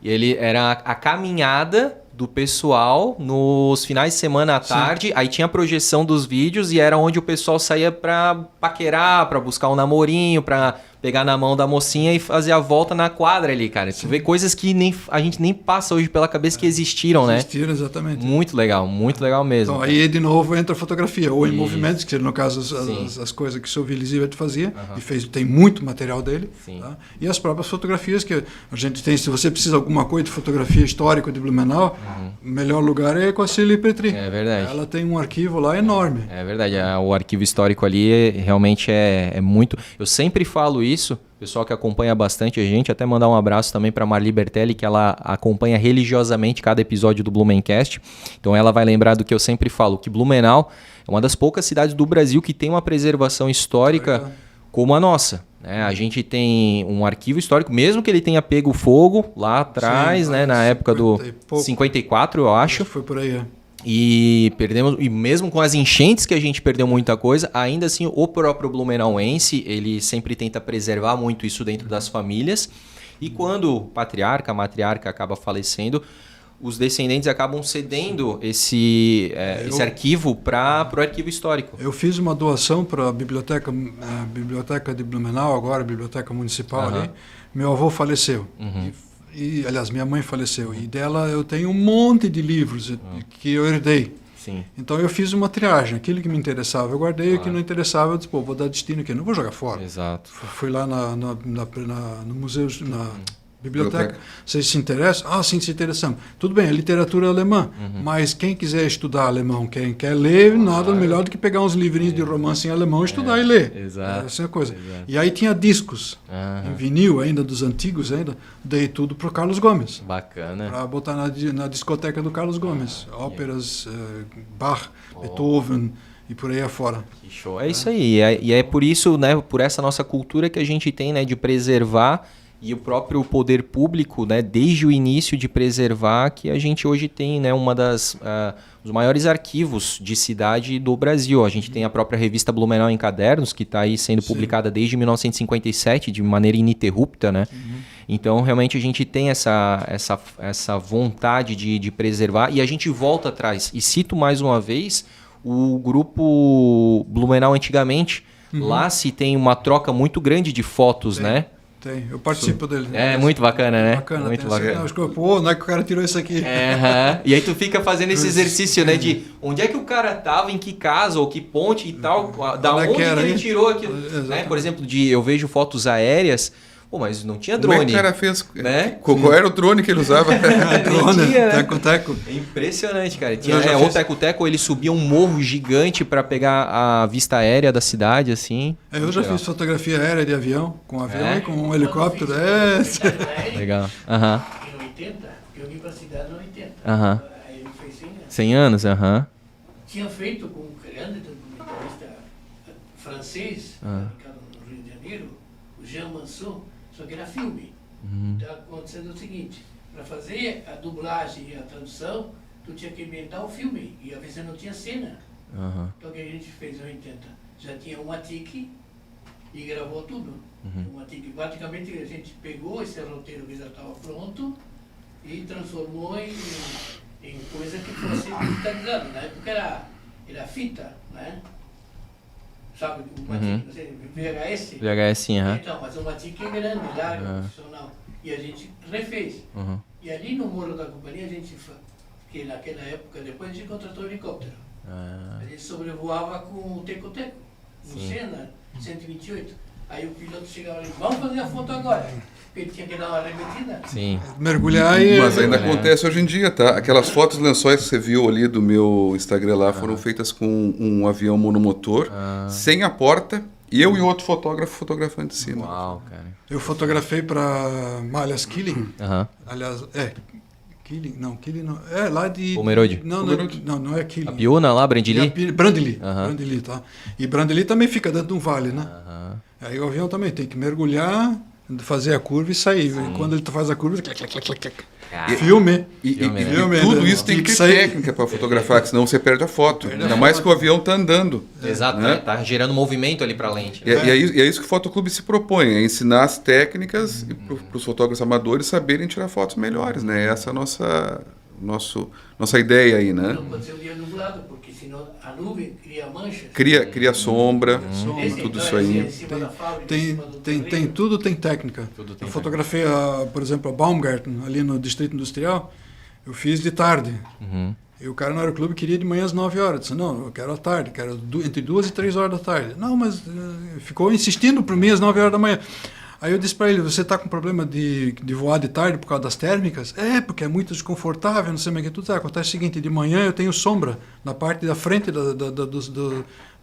E ele era a caminhada do pessoal nos finais de semana à tarde. Aí tinha a projeção dos vídeos e era onde o pessoal saía pra paquerar, pra buscar um namorinho, pra pegar na mão da mocinha e fazer a volta na quadra ali, cara. Tu vê coisas que a gente nem passa hoje pela cabeça que existiram, né? Existiram, exatamente. Muito legal mesmo. Então, aí de novo entra a fotografia, ou em Isso. movimentos, que no caso Sim. as coisas que o seu Willy Zibert fazia, e tem muito material dele, Sim. tá? E as próprias fotografias que a gente tem, se você precisa de alguma coisa de fotografia histórica de Blumenau, o melhor lugar é com a Cília Petri. É verdade. Ela tem um arquivo lá enorme. É verdade, o arquivo histórico ali realmente é muito... Eu sempre falo isso, pessoal que acompanha bastante a gente, até mandar um abraço também para Marli Bertelli, que ela acompanha religiosamente cada episódio do Blumencast. Então ela vai lembrar do que eu sempre falo, que Blumenau é uma das poucas cidades do Brasil que tem uma preservação histórica como a nossa. Né? A gente tem um arquivo histórico, mesmo que ele tenha pego fogo lá atrás, Sim, né, na época do 50 e pouco. 54, eu acho. Foi por aí, é. E perdemos, e mesmo com as enchentes que a gente perdeu muita coisa, ainda assim o próprio blumenauense, ele sempre tenta preservar muito isso dentro das famílias. E quando o patriarca, a matriarca acaba falecendo, os descendentes acabam cedendo esse arquivo para o arquivo histórico. Eu fiz uma doação para a biblioteca de Blumenau, agora a biblioteca municipal ali. Meu avô faleceu. Aliás, minha mãe faleceu. E dela eu tenho um monte de livros que eu herdei. Sim. Então eu fiz uma triagem. Aquilo que me interessava eu guardei, o que não interessava eu disse, pô, vou dar destino aqui, não vou jogar fora. Exato. Fui lá no museu, na biblioteca. Vocês se interessam? Ah, sim, se interessamos. Tudo bem, é literatura alemã, mas quem quiser estudar alemão, quem quer ler, nada melhor do que pegar uns livrinhos de romance em alemão, estudar e ler. Exato. Essa é a coisa. Exato. E aí tinha discos em vinil ainda, dos antigos ainda, dei tudo para o Carlos Gomes. Bacana. Para botar na discoteca do Carlos Gomes. Óperas, Bach, Beethoven e por aí afora. Que show. É isso aí. E é por isso, né, por essa nossa cultura que a gente tem, né, de preservar. E o próprio poder público, né, desde o início de preservar, que a gente hoje tem, né, os maiores arquivos de cidade do Brasil. A gente tem a própria revista Blumenau em Cadernos, que está aí sendo publicada desde 1957, de maneira ininterrupta, né? Então, realmente, a gente tem essa vontade de preservar. E a gente volta atrás. E cito mais uma vez o grupo Blumenau antigamente. Lá se tem uma troca muito grande de fotos, né? Tem, eu participo dele. É muito bacana, né? Bacana, Muito tem bacana. Assim, acho que, pô, não é que o cara tirou isso aqui. E aí tu fica fazendo esse exercício, né? De onde é que o cara tava, em que casa, ou que ponte e tal, da Onde é onde que que era ele aí? tirou aquilo. Né? Exatamente. Por exemplo, eu vejo fotos aéreas, pô, mas não tinha Como é drone. que o cara fez? Né? Qual era o drone que ele usava? Drone, tinha, né? teco-teco. É impressionante, cara. Tinha, Eu já o fiz- Teco-Teco, ele subia um morro gigante pra pegar a vista aérea da cidade, assim. Eu já Legal. fiz fotografia aérea de avião, com avião É? e com um helicóptero. É. Legal. Aham. Em 80, eu vim para a cidade em 80. Aham. Aí ele fez 100 anos. 100 anos, aham. Tinha feito com um grande documentarista francês, radicado no Rio de Janeiro, o Jean Manson, só que era filme. Está acontecendo o seguinte, para fazer a dublagem e a tradução, tu tinha que inventar um filme, e às vezes não tinha cena. Aham. Então o que a gente fez em 80? Já tinha uma tique e gravou tudo. Uma tique. Praticamente a gente pegou esse roteiro que já estava pronto e transformou em coisa que fosse digitalizada. Na época era fita, né? Sabe, uma tique, não sei, VHS. VHS, sim, aham. Então, mas uma tique grande, larga, profissional. E a gente refez. E ali no Morro da Companhia, a gente, que naquela época, depois a gente contratou um helicóptero. A gente sobrevoava com o Teco-Teco, no Sena 128. Aí o piloto chegava ali, vamos fazer a foto agora. Ele tinha que dar uma remetida. Sim. Mergulhar e... Mas ainda acontece hoje em dia, tá? Aquelas fotos lençóis que você viu ali do meu Instagram lá foram feitas com um avião monomotor, sem a porta, e eu e outro fotógrafo fotografando de cima. Uau, cara. Eu fotografei para Malhas Killing. Aham. Aliás, Killing não. É lá de... Pomerode. Não é Killing. A Piúna lá, Brandili? Brandili. Aham. Brandili, tá? E Brandili também fica dentro de um vale, né? Aham. Aí o avião também tem que mergulhar, fazer a curva e sair. E quando ele faz a curva, filme. E Filme, tudo né? isso tem que ter sair. técnica para fotografar, que senão você perde a foto. Ainda mais que o avião está andando. Exato, né? tá gerando movimento ali pra lente. E é isso que o Fotoclube se propõe, é ensinar as técnicas e para os fotógrafos amadores saberem tirar fotos melhores, né? Essa é a nossa ideia aí, né? Não pode ser um dia nublado, porque senão a nuvem cria manchas. Cria sombra, tudo isso aí. Tem tudo, tem técnica. Eu fotografei, por exemplo, a Baumgarten, ali no Distrito Industrial, eu fiz de tarde. E o cara no aeroclube queria de manhã às 9 horas. Eu disse, não, eu quero à tarde, quero entre 2 e 3 horas da tarde. Não, mas ficou insistindo para mim às 9 horas da manhã. Aí eu disse para ele, você está com problema de voar de tarde por causa das térmicas? É, porque é muito desconfortável, não sei mais o que tudo. Acontece o seguinte, de manhã eu tenho sombra na parte da frente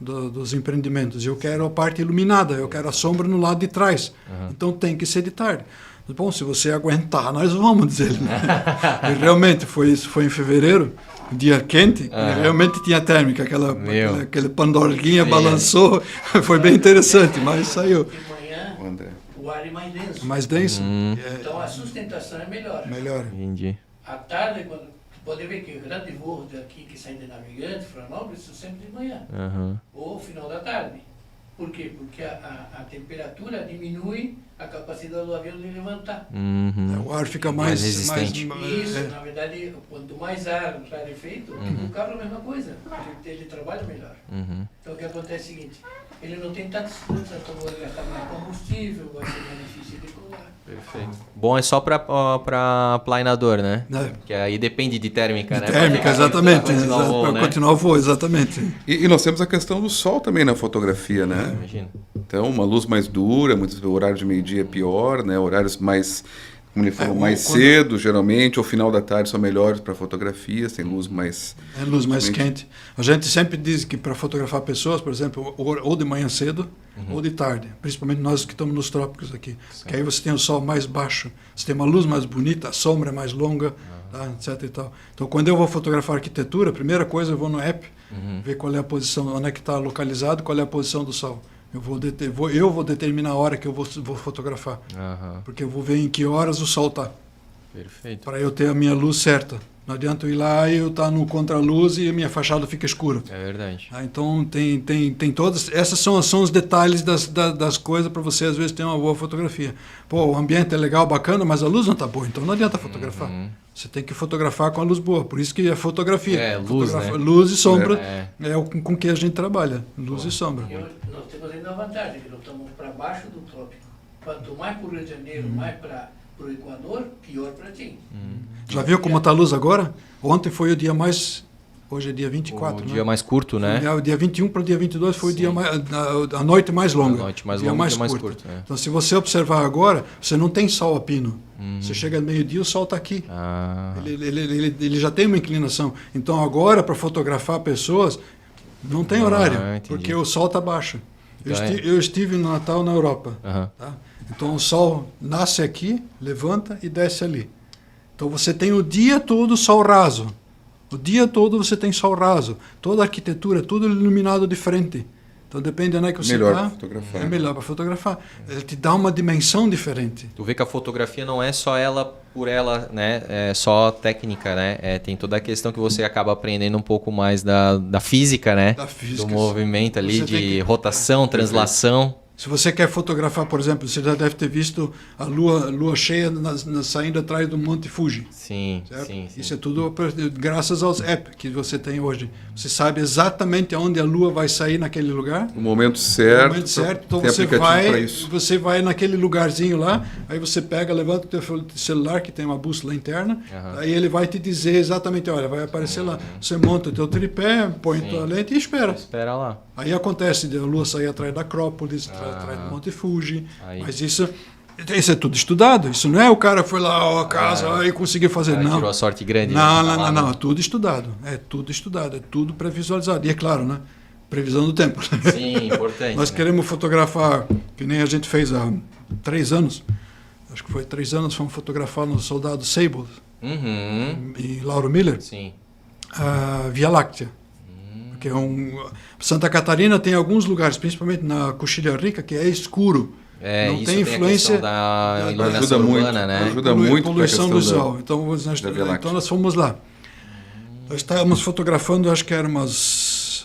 dos empreendimentos. Eu quero a parte iluminada, eu quero a sombra no lado de trás. Então tem que ser de tarde. Bom, se você aguentar, nós vamos, dizer ele. E realmente, isso foi em fevereiro, dia quente, e realmente tinha térmica, aquele pandorguinha balançou, foi bem interessante, mas saiu. De manhã, o ar é mais denso. Mais denso? Então a sustentação é melhor. Melhor. Entendi. À tarde, quando pode ver que o grande voo daqui que sai de Navegante, Florianópolis, são sempre de manhã. Ou final da tarde. Por quê? Porque a temperatura diminui a capacidade do avião de levantar. O ar fica mais resistente. Isso, na verdade, quanto mais ar é feito, o carro é a mesma coisa. Ele trabalha melhor. Então o que acontece é o seguinte, ele não tem tanta segurança como ele gastar mais combustível, vai ser mais difícil de colar. Perfeito. Bom, é só para planeador, né? É. Que aí depende de térmica, né? Térmica, exatamente. Para Continuar o voo, exatamente. E nós temos a questão do sol também na fotografia, né? Imagina. Então, uma luz mais dura, muitas vezes o horário de meio-dia é pior, né? Horários mais, como ele falou, mais cedo, geralmente, ou final da tarde são melhores para fotografias, tem luz mais... É luz mais quente. A gente sempre diz que para fotografar pessoas, por exemplo, ou de manhã cedo, ou de tarde. Principalmente nós que estamos nos trópicos aqui. Que aí você tem o sol mais baixo, você tem uma luz mais bonita, a sombra é mais longa, tá, etc. E tal. Então, quando eu vou fotografar arquitetura, a primeira coisa eu vou no app, ver qual é a posição, onde é que está localizado, qual é a posição do sol. Eu vou determinar a hora que eu vou fotografar. Porque eu vou ver em que horas o sol está. Perfeito. Para eu ter a minha luz certa. Não adianta eu ir lá e eu estar no contraluz e a minha fachada fica escura. É verdade. Então tem todas. Essas são os detalhes das coisas para você às vezes ter uma boa fotografia. Pô, o ambiente é legal, bacana, mas a luz não está boa, então não adianta fotografar. Você tem que fotografar com a luz boa. Por isso que a fotografia. Luz, né? Luz e sombra é o com que a gente trabalha. Luz e sombra. Nós temos ainda a vantagem, que nós estamos para baixo do trópico. Quanto mais para o Rio de Janeiro, mais para o Equador, pior para ti. Já viu como está a luz agora? Ontem foi o dia mais... Hoje é dia 24, o dia mais curto, né? O dia 21 para o dia 22 foi o dia a noite mais longa. A noite mais longa, longa, o dia mais curto. Então, se você observar agora, você não tem sol a pino. Você chega no meio-dia, o sol está aqui. Ele já tem uma inclinação. Então, agora, para fotografar pessoas, não tem horário, porque o sol está baixo. Eu estive no Natal na Europa. Tá? Então, o sol nasce aqui, levanta e desce ali. Então, você tem o dia todo sol raso. O dia todo você tem sol raso. Toda a arquitetura, tudo iluminado de frente. Então depende de onde é que você está. É melhor para fotografar. Ele te dá uma dimensão diferente. Tu vê que a fotografia não é só ela por ela, né? É só técnica, né? Tem toda a questão que você acaba aprendendo um pouco mais da física, né? Da física. Do movimento ali, de rotação, translação. Se você quer fotografar, por exemplo, você já deve ter visto a lua cheia saindo atrás do Monte Fuji. Sim. Isso é tudo graças aos apps que você tem hoje. Você sabe exatamente aonde a lua vai sair naquele lugar. No momento certo. Então tem você vai naquele lugarzinho lá, aí você pega, levanta o teu celular, que tem uma bússola interna, aí ele vai te dizer exatamente, olha, vai aparecer lá. Você monta o teu tripé, põe tua lente e espera. Espera lá. Aí acontece de a Lua sair atrás da Acrópolis, atrás do Monte Fuji, mas isso é tudo estudado. Isso não é o cara foi lá ó, a casa e conseguiu fazer, não. Tirou a sorte grande. Não, é tudo estudado. É tudo pré-visualizado. E é claro, né? Previsão do tempo. Sim, importante. Nós queremos fotografar, que nem a gente fez há 3 anos. Acho que foi 3 anos, fomos fotografar no Soldado Sable e Lauro Miller. Sim. A Via Láctea. Que Santa Catarina tem alguns lugares, principalmente na Coxilha Rica, que é escuro. Não isso tem influência da iluminação ajuda urbana, muito, né? Ajuda muito poluição do sol. Então, então nós fomos lá. Nós estávamos fotografando, acho que era umas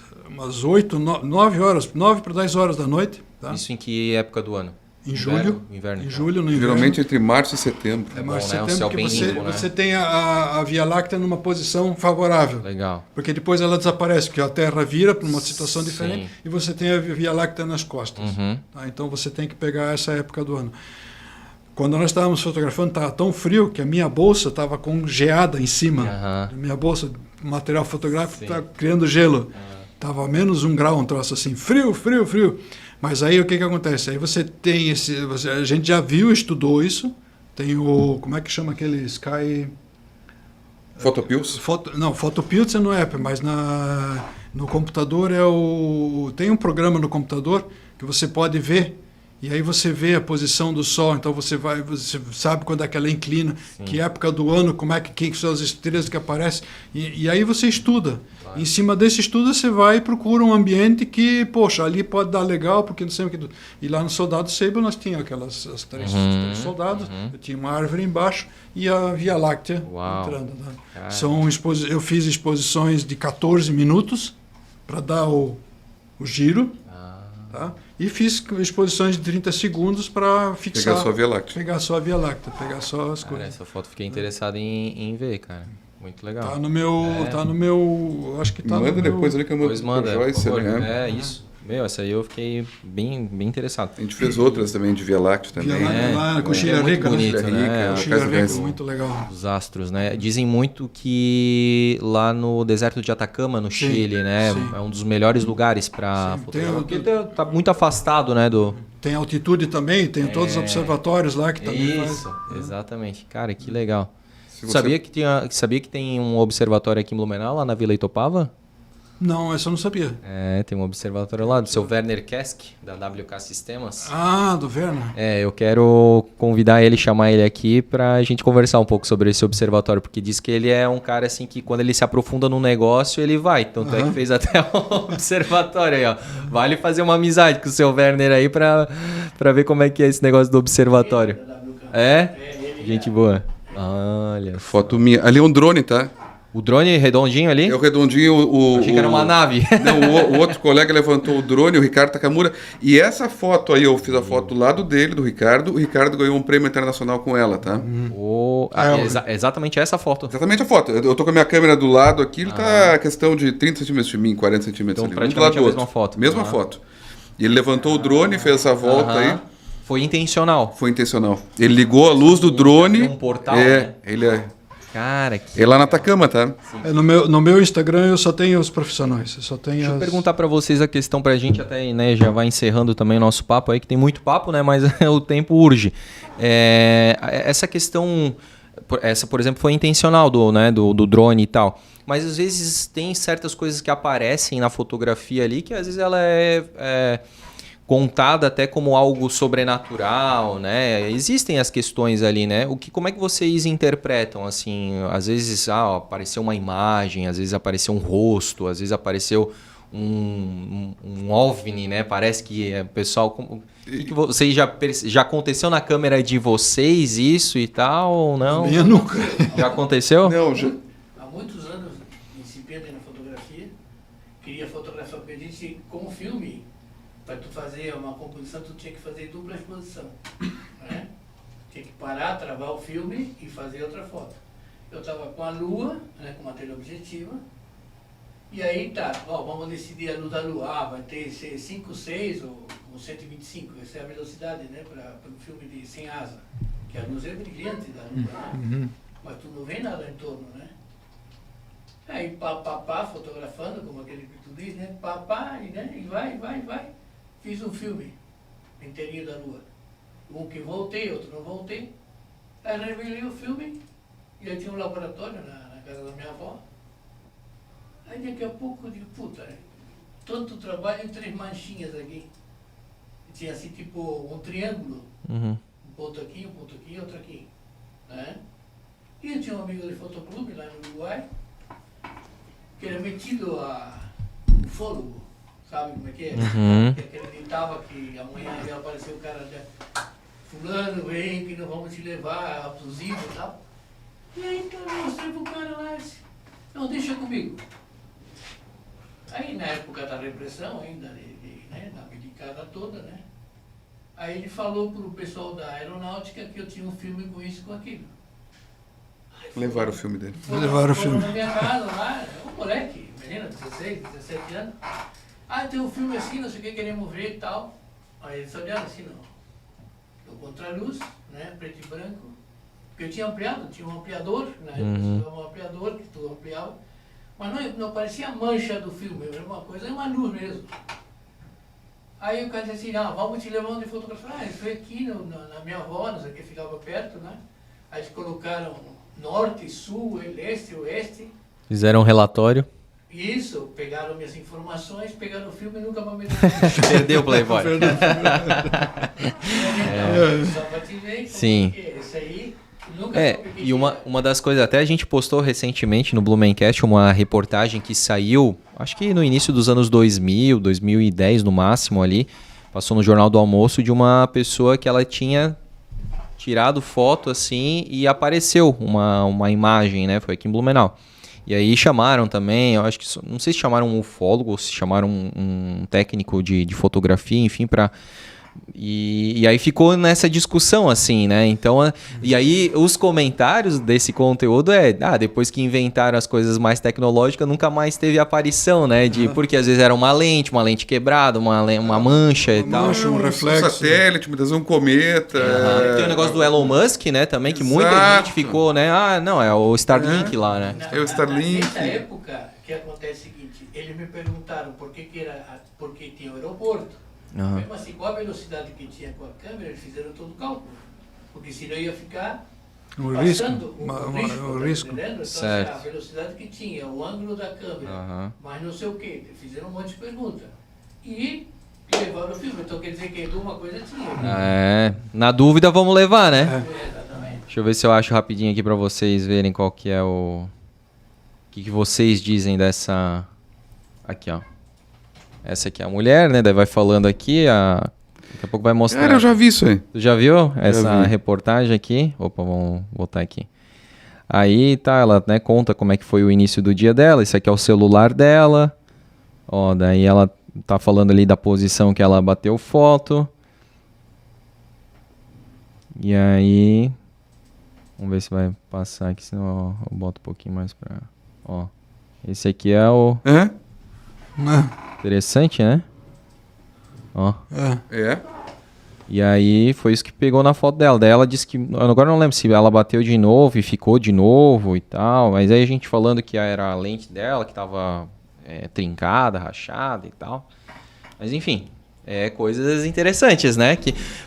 8, 9 horas, 9 para 10 horas da noite. Tá? Isso em que época do ano? Em julho. Inverno. Em julho, no inverno. Geralmente entre março e setembro. É março e né? Um setembro céu que bem limpo, né? você tem a Via Láctea numa posição favorável. Legal. Porque depois ela desaparece, porque a Terra vira para uma situação Sim. diferente e você tem a Via Láctea nas costas. Tá? Então você tem que pegar essa época do ano. Quando nós estávamos fotografando, estava tão frio que a minha bolsa estava com geada em cima. A minha bolsa, material fotográfico, estava criando gelo. Estava a menos 1 grau, um troço assim, frio. Mas aí o que acontece? Aí você tem a gente já viu, estudou isso. Tem como é que chama aquele Sky... Photopills? Photopills não é, mas no computador tem um programa no computador que você pode ver. E aí você vê a posição do Sol, então você sabe quando é que ela inclina, que época do ano, que são as estrelas que aparecem, e aí você estuda. Em cima desse estudo você vai e procura um ambiente que, poxa, ali pode dar legal, porque não sei o que... E lá no Soldado Sable nós tínhamos os três soldados, eu tinha uma árvore embaixo e a Via Láctea entrando. Né? Eu fiz exposições de 14 minutos para dar o giro. Tá? E fiz exposições de 30 segundos para fixar. Pegar só a Via Láctea. Pegar só a Via Láctea, pegar só as coisas. Essa foto fiquei interessado em ver, cara. Muito legal. Tá no meu. Acho que tá manda no depois meu... ali que eu mando. Pois manda, Joyce, por favor. né? Isso. Meu, essa aí eu fiquei bem interessado. A gente fez outras também de Via Láctea também. Via Láctea, lá na Coxilha muito Rica. bonito, né? Coxilha Rica, muito legal. Os astros, né? Dizem muito que lá no deserto de Atacama, no Chile, né? Sim. É um dos melhores lugares para fotografar. Porque tá muito afastado, né? Tem altitude também, tem todos os observatórios lá que também Isso, exatamente. Cara, que legal. Sabia que tem um observatório aqui em Blumenau, lá na Vila Itopava? Não, essa eu não sabia. Tem um observatório lá, do seu Werner Kesk, da WK Sistemas. Ah, do Werner. Eu quero convidar ele, chamar ele aqui pra gente conversar um pouco sobre esse observatório, porque diz que ele é um cara assim que quando ele se aprofunda num negócio, ele vai. Tanto é que fez até um observatório aí, ó. Vale fazer uma amizade com o seu Werner aí pra ver como é que é esse negócio do observatório. Gente boa. Olha. Foto minha. Ali é um drone, tá? O drone redondinho ali? É o redondinho. Achei que era uma nave. Não, o outro colega levantou o drone, o Ricardo Takamura. E essa foto aí, eu fiz a foto do lado dele, do Ricardo. O Ricardo ganhou um prêmio internacional com ela, tá? Exatamente essa foto. Exatamente a foto. Eu tô com a minha câmera do lado aqui, ele tá a questão de 30 centímetros de mim, 40 centímetros Então, ali. praticamente a mesma foto. Mesma foto. E ele levantou o drone, fez essa volta aí. Foi intencional. Foi intencional. Ele ligou a luz do drone. Um portal, né? Ele é... Cara, que... É lá na Atacama, tá? No meu Instagram eu só tenho os profissionais. Deixa eu perguntar para vocês a questão pra gente até, né, já vai encerrando também o nosso papo aí, que tem muito papo, né, mas o tempo urge. Essa questão, essa por exemplo, foi intencional do drone e tal, mas às vezes tem certas coisas que aparecem na fotografia ali que às vezes ela é contada até como algo sobrenatural, né? Existem as questões ali, né? Como é que vocês interpretam, assim? Às vezes apareceu uma imagem, às vezes apareceu um rosto, às vezes apareceu um OVNI, né? Parece que o pessoal... Vocês já aconteceu na câmera de vocês isso e tal, ou não? Minha nunca. Já aconteceu? Não, Há muitos anos, incipiente na fotografia, queria fotografar, porque a gente, como filme... Para tu fazer uma composição, tu tinha que fazer dupla exposição, né? Tinha que parar, travar o filme e fazer outra foto. Eu estava com a lua, né, com uma teleobjetiva, e aí vamos decidir a luz da lua. Vai ter 5, 6 ou 125, essa é a velocidade, né, para um filme de sem asa, que a luz é brilhante da lua, né? Mas tu não vê nada em torno, né? Aí pá, fotografando, como aquele que tu diz, né? Pá, né? E vai. Fiz um filme, inteirinho da Lua. Um que voltei, outro não voltei. Aí revelei o filme, e eu tinha um laboratório na casa da minha avó. Aí daqui a pouco eu digo, puta, tanto trabalho em 3 manchinhas aqui. Tinha assim tipo um triângulo, um ponto aqui, outro aqui. Né? E eu tinha um amigo de fotoclube lá no Uruguai, que era metido a ufólogo, sabe como é que é? Que acreditava que amanhã ia aparecer o cara de fulano, vem que nós vamos te levar, abduzido e tal. E aí então eu mostrei pro cara lá, disse, não, deixa comigo. Aí na época da repressão ainda, né, da medicada toda, né? Aí ele falou pro pessoal da aeronáutica que eu tinha um filme com isso e com aquilo. Levaram o filme dele. Levaram o filme. Na minha casa lá, um moleque, menina, 16, 17 anos. Tem um filme assim, não sei o que, queremos ver e tal. Aí eles olharam assim, no contraluz, né, preto e branco. Porque eu tinha ampliado, tinha um ampliador, na época um ampliador que tu ampliava. Mas não parecia mancha do filme, era uma coisa, era uma luz mesmo. Aí o cara disse assim, vamos te levar onde fotografar. Isso foi aqui na minha avó, não sei o que, ficava perto, né? Aí eles colocaram norte, sul, leste, oeste. Fizeram um relatório. Isso, pegaram minhas informações, pegaram o filme e nunca mais me Perdeu o Playboy. Só pra te ver como Sim. que é. Esse aí, nunca soube o que E uma das coisas, até a gente postou recentemente no Blumencast uma reportagem que saiu, acho que no início dos anos 2000, 2010 no máximo ali, passou no Jornal do Almoço, de uma pessoa que ela tinha tirado foto assim e apareceu uma imagem, né? Foi aqui em Blumenau. E aí chamaram também, eu acho que, não sei se chamaram um ufólogo ou se chamaram um técnico de fotografia, enfim, para... E aí ficou nessa discussão, assim, né? Então, e aí os comentários desse conteúdo depois que inventaram as coisas mais tecnológicas, nunca mais teve aparição, né? Porque às vezes era uma lente quebrada, uma mancha e tal. Mancha, um reflexo. Um satélite, muitas vezes um cometa. Tem o negócio do Elon Musk, né? Também, que muita gente ficou, né? Não, é o Starlink lá, né? É o Starlink. Nessa época, que acontece o seguinte, eles me perguntaram por que tinha o aeroporto. Mesmo assim, com a velocidade que tinha com a câmera, eles fizeram todo o cálculo. Porque senão ia ficar passando o risco. Então, certo. a velocidade que tinha, o ângulo da câmera, mas não sei o que. Fizeram um monte de perguntas. E levaram o filme. Então quer dizer que uma coisa tinha. Na dúvida, vamos levar, né? Exatamente. Deixa eu ver se eu acho rapidinho aqui pra vocês verem qual que é o... O que vocês dizem dessa... Aqui, ó. Essa aqui é a mulher, né? Daí vai falando aqui, daqui a pouco vai mostrar. Cara, eu já vi isso aí. Tu já viu essa vi. reportagem aqui? Opa, vamos botar aqui. Aí tá, ela, né, conta como é que foi o início do dia dela. Esse aqui é o celular dela. Ó, daí ela tá falando ali da posição que ela bateu foto. E aí... Vamos ver se vai passar aqui, senão eu boto um pouquinho mais pra... Ó, esse aqui é o... Interessante, né? Ó. É. E aí foi isso que pegou na foto dela. Daí ela disse que... Agora eu não lembro se ela bateu de novo e ficou de novo e tal. Mas aí a gente falando que era a lente dela, que tava trincada, rachada e tal. Mas enfim... coisas interessantes, né?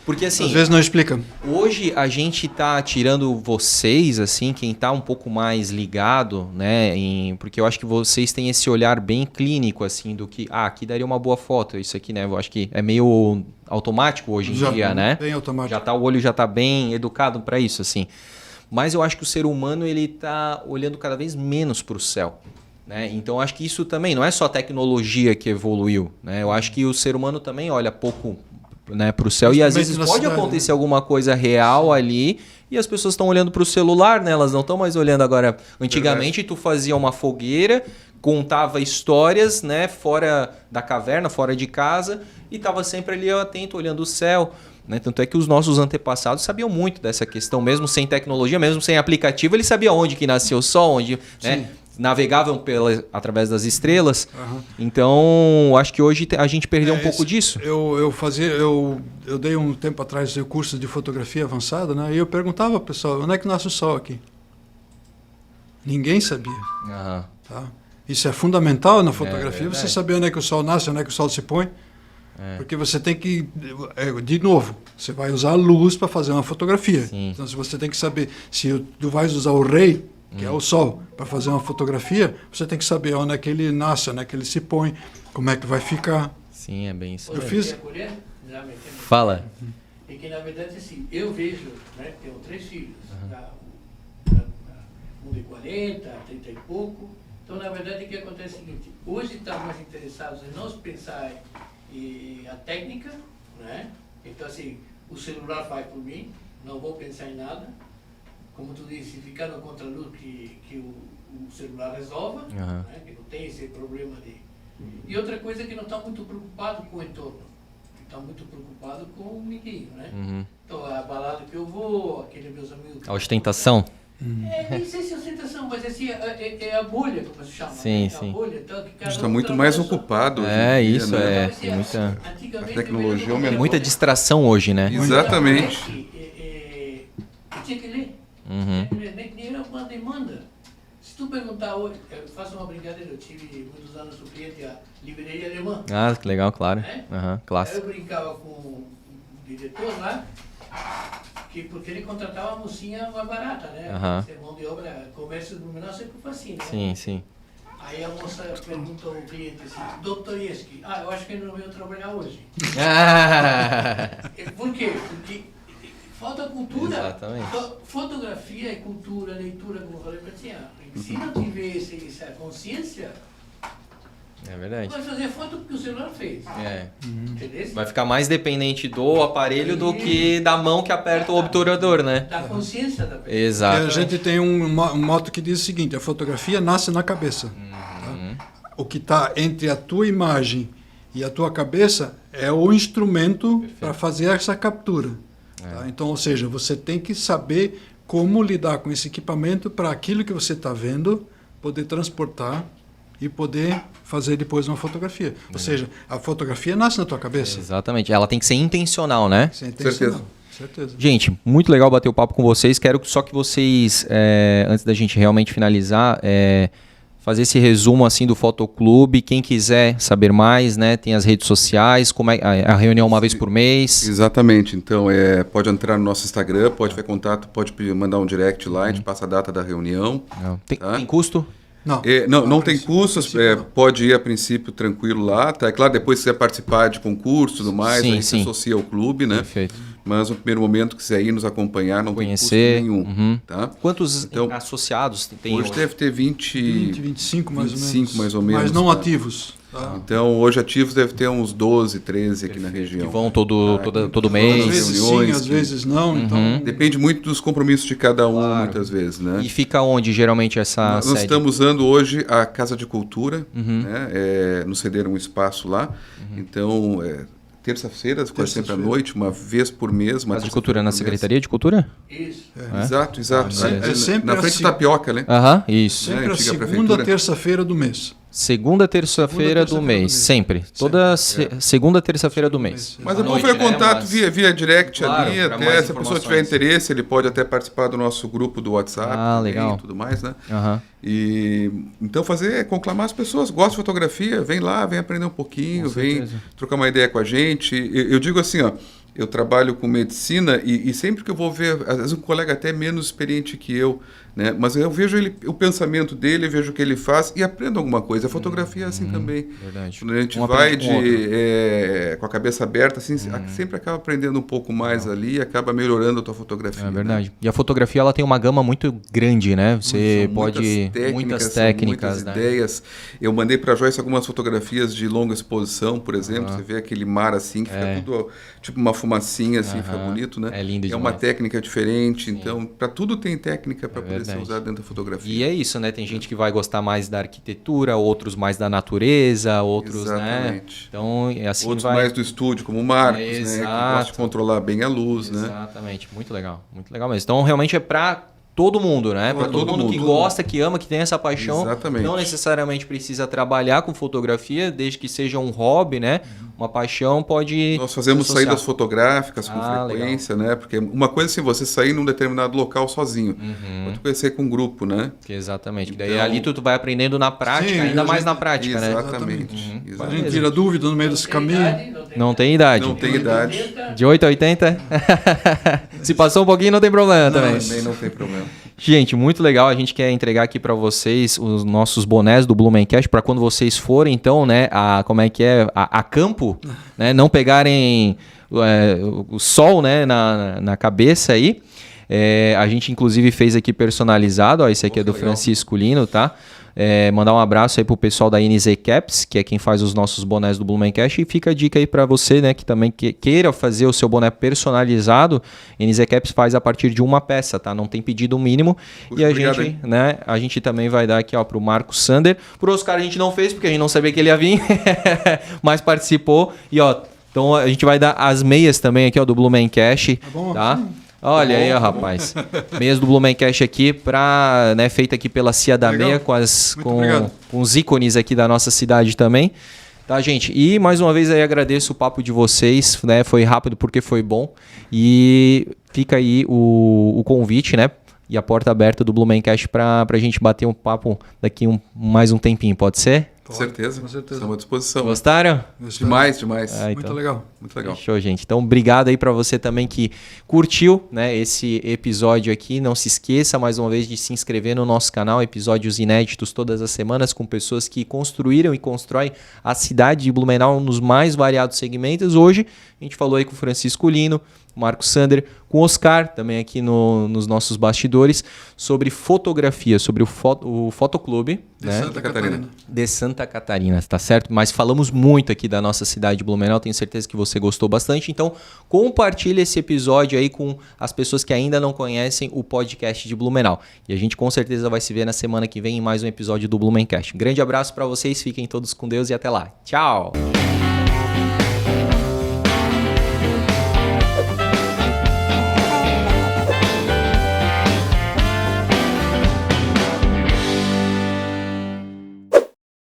Porque assim... Às vezes não explica. Hoje a gente tá tirando vocês, assim, quem tá um pouco mais ligado, né? Porque eu acho que vocês têm esse olhar bem clínico, assim, do que... aqui daria uma boa foto, isso aqui, né? Eu acho que é meio automático hoje em dia, né? Bem automático. O olho já tá bem educado para isso, assim. Mas eu acho que o ser humano, ele tá olhando cada vez menos para o céu. Né? Então, eu acho que isso também não é só a tecnologia que evoluiu. Né? Eu acho que o ser humano também olha pouco, né, para o céu. E às vezes pode acontecer alguma coisa real ali e as pessoas estão olhando para o celular, né? Elas não estão mais olhando agora. Antigamente, tu fazia uma fogueira, contava histórias, né, fora da caverna, fora de casa, e estava sempre ali atento, olhando o céu. Né? Tanto é que os nossos antepassados sabiam muito dessa questão, mesmo sem tecnologia, mesmo sem aplicativo, eles sabiam onde que nasceu o sol, onde... Né? Navegavam através das estrelas. Então, acho que hoje a gente perdeu um pouco disso. Eu dei um tempo atrás o curso de fotografia avançada, né? E eu perguntava ao pessoal, onde é que nasce o sol aqui? Ninguém sabia. Tá? Isso é fundamental na fotografia, você saber onde é que o sol nasce, onde é que o sol se põe. Porque você tem que, de novo, você vai usar a luz para fazer uma fotografia. Sim. Então, se você tem que saber, se tu vais usar o rei, que é o sol, para fazer uma fotografia, você tem que saber onde é que ele nasce, onde é que ele se põe, como é que vai ficar. Sim, é bem isso. Eu fiz. Fala. É que, na verdade, assim, eu vejo, né, tenho 3 filhos, um de 40, 30 e pouco. Então, na verdade, o que acontece é o seguinte, hoje estamos mais interessados em nós pensar a técnica, né? Então, assim, o celular faz por mim, não vou pensar em nada. Como tu disse, ficar no contraluz que o celular resolva, né? Que não tem esse problema de... E outra coisa é que não está muito preocupado com o entorno, está muito preocupado com o amiguinho, né? Então, a balada que eu vou, aqueles meus amigos... A ostentação? Nem sei se é ostentação, mas assim, é a bolha, como se chama. Sim, né? sim. A bolha, então, que cada Está um muito mais trabalha ocupado. hoje É, em dia, isso, né? Tem muita... Antigamente, A tecnologia eu aumentou. Muita distração hoje, né? Exatamente. Eu tinha que ler. Nem era uma demanda. Se tu perguntar hoje, eu faço uma brincadeira, eu tive muitos anos o cliente, a livraria alemã. Ah, que legal, claro. Né? Aham, Aí clássico. eu brincava com o diretor lá, porque ele contratava a mocinha mais barata, né? Mão de obra, comércio nominal sempre foi assim, né? Sim, sim. Aí a moça pergunta ao cliente assim, Dostoiévski, eu acho que ele não veio trabalhar hoje. Por quê? Porque falta cultura. Exatamente. Fotografia é cultura, leitura, como eu falei para ti. Se não tiver essa consciência, É verdade. vai fazer foto porque o celular fez. Entendeu? Vai ficar mais dependente do aparelho do que da mão que aperta o obturador, né? Da consciência da pessoa. Exato. A gente tem um moto que diz o seguinte, a fotografia nasce na cabeça. Tá? O que está entre a tua imagem e a tua cabeça é o instrumento para fazer essa captura. Tá? Então, ou seja, você tem que saber como lidar com esse equipamento para aquilo que você está vendo, poder transportar e poder fazer depois uma fotografia. Ou seja, a fotografia nasce na tua cabeça. Exatamente. Ela tem que ser intencional, né? Sem intencional. Certeza. Gente, muito legal bater o papo com vocês. Quero só que vocês, antes da gente realmente finalizar, fazer esse resumo assim do Fotoclube. Quem quiser saber mais, né? Tem as redes sociais, como é a reunião uma vez por mês. Exatamente. Então, pode entrar no nosso Instagram, pode fazer contato, pode mandar um direct lá, a gente passa a data da reunião. Tem custo? Não tem custos, pode ir a princípio tranquilo lá, tá? É claro, depois se quiser participar de concurso e tudo mais, a gente se associa ao clube, né? Perfeito. Mas no primeiro momento, quiser ir nos acompanhar, não conhecer, tem custo nenhum. Tá? Quantos associados tem hoje? Deve ter 25 mais 25 mais ou menos. Mas não tá? ativos. Tá? Então, hoje ativos deve ter uns 12, 13 aqui na região. Que vão todo mês. Às vezes sim, às vezes não. Então... Depende muito dos compromissos de cada um, muitas vezes. Né? E fica onde, geralmente, essa Nós sede? estamos usando hoje a Casa de Cultura, né? Nos cederam um espaço lá. Então, terça-feira, quase sempre à noite, uma vez por mês. Casa de Cultura na Secretaria de Cultura? Isso. Exato. É sempre na frente da Tapioca, né? Isso. Sempre a antiga segunda, prefeitura. terça-feira do mês. Segunda, terça-feira do mês. Sempre. Toda segunda, terça-feira do mês. Mas é bom noite, fazer né? contato via direct Claro, ali, pra até mais se a pessoa informações. tiver interesse, ele pode até participar do nosso grupo do WhatsApp também, legal. e tudo mais, né? Aham. E então conclamar as pessoas, gosta de fotografia, vem lá, vem aprender um pouquinho, vem trocar uma ideia com a gente. Eu digo assim, ó, eu trabalho com medicina e sempre que eu vou ver, às vezes um colega até menos experiente que eu, né? Mas eu vejo o pensamento dele, vejo o que ele faz e aprendo alguma coisa. A fotografia é assim também. Verdade. Quando a gente Um vai aprende com com a cabeça aberta, assim, sempre acaba aprendendo um pouco mais ali e acaba melhorando a tua fotografia. É verdade. Né? E a fotografia ela tem uma gama muito grande, né? Você São pode muitas técnicas, muitas né? ideias. Eu mandei para a Joyce algumas fotografias de longa exposição, por exemplo. Você vê aquele mar assim, que fica tudo tipo uma fumacinha, assim, fica bonito, né? É lindo demais. É uma técnica diferente, então para tudo tem técnica para poder ser usado dentro da fotografia. E é isso, né? Tem gente que vai gostar mais da arquitetura, outros mais da natureza, outros, Exatamente. né? Então, assim outros vai... mais do estúdio, como o Marcos, né? Que gosta de controlar bem a luz, né? Exatamente. Muito legal mesmo. Então, realmente é para todo mundo, né? Para todo mundo que gosta, que ama, que tem essa paixão. Exatamente. Não necessariamente precisa trabalhar com fotografia, desde que seja um hobby, né? uma paixão, pode... Nós fazemos associar. saídas fotográficas com frequência, né? Porque uma coisa é assim, você sair num determinado local sozinho, outra coisa é com um grupo, né? Exatamente. Então... Daí ali tu vai aprendendo na prática, Sim, ainda mais na prática, né? Exatamente. A gente tira dúvida no meio desse caminho. Não tem idade. Não tem idade. De 8 a 80? Se passou um pouquinho, não tem problema também. Também não tem problema. Gente, muito legal. A gente quer entregar aqui para vocês os nossos bonés do Blumencast para quando vocês forem, então, né, a campo, né, não pegarem o sol, né, na cabeça aí. A gente, inclusive, fez aqui personalizado. Ó, esse aqui é do Francisco Lino, tá? Mandar um abraço aí pro pessoal da NZ Caps, que é quem faz os nossos bonés do Blumencast, e fica a dica aí para você, né, que também queira fazer o seu boné personalizado. NZ Caps faz a partir de uma peça, tá? Não tem pedido mínimo. E a gente também vai dar aqui, ó, pro Marco Sander. Pro Oscar a gente não fez porque a gente não sabia que ele ia vir, mas participou. E ó, então a gente vai dar as meias também aqui, ó, do Blumencast, tá? Olha aí, ó, rapaz. Meias do Blumencast aqui, né, feita aqui pela Cia da Meia, com os ícones aqui da nossa cidade também. Tá, gente? E mais uma vez aí agradeço o papo de vocês, né? Foi rápido porque foi bom. E fica aí o convite, né? E a porta aberta do Blumencast pra gente bater um papo daqui mais um tempinho, pode ser? Com certeza. Estamos à disposição. Gostaram? Demais. Então. Muito legal. Show, gente. Então, obrigado aí para você também que curtiu, né, esse episódio aqui. Não se esqueça, mais uma vez, de se inscrever no nosso canal. Episódios inéditos todas as semanas com pessoas que construíram e constroem a cidade de Blumenau nos mais variados segmentos. Hoje, a gente falou aí com o Francisco Lino, Marco Sander, com o Oscar, também aqui nos nossos bastidores, sobre fotografia, sobre o Fotoclube, né? De Santa Catarina, tá certo? Mas falamos muito aqui da nossa cidade de Blumenau, tenho certeza que você gostou bastante, então compartilhe esse episódio aí com as pessoas que ainda não conhecem o podcast de Blumenau. E a gente com certeza vai se ver na semana que vem em mais um episódio do Blumencast. Um grande abraço para vocês, fiquem todos com Deus e até lá. Tchau!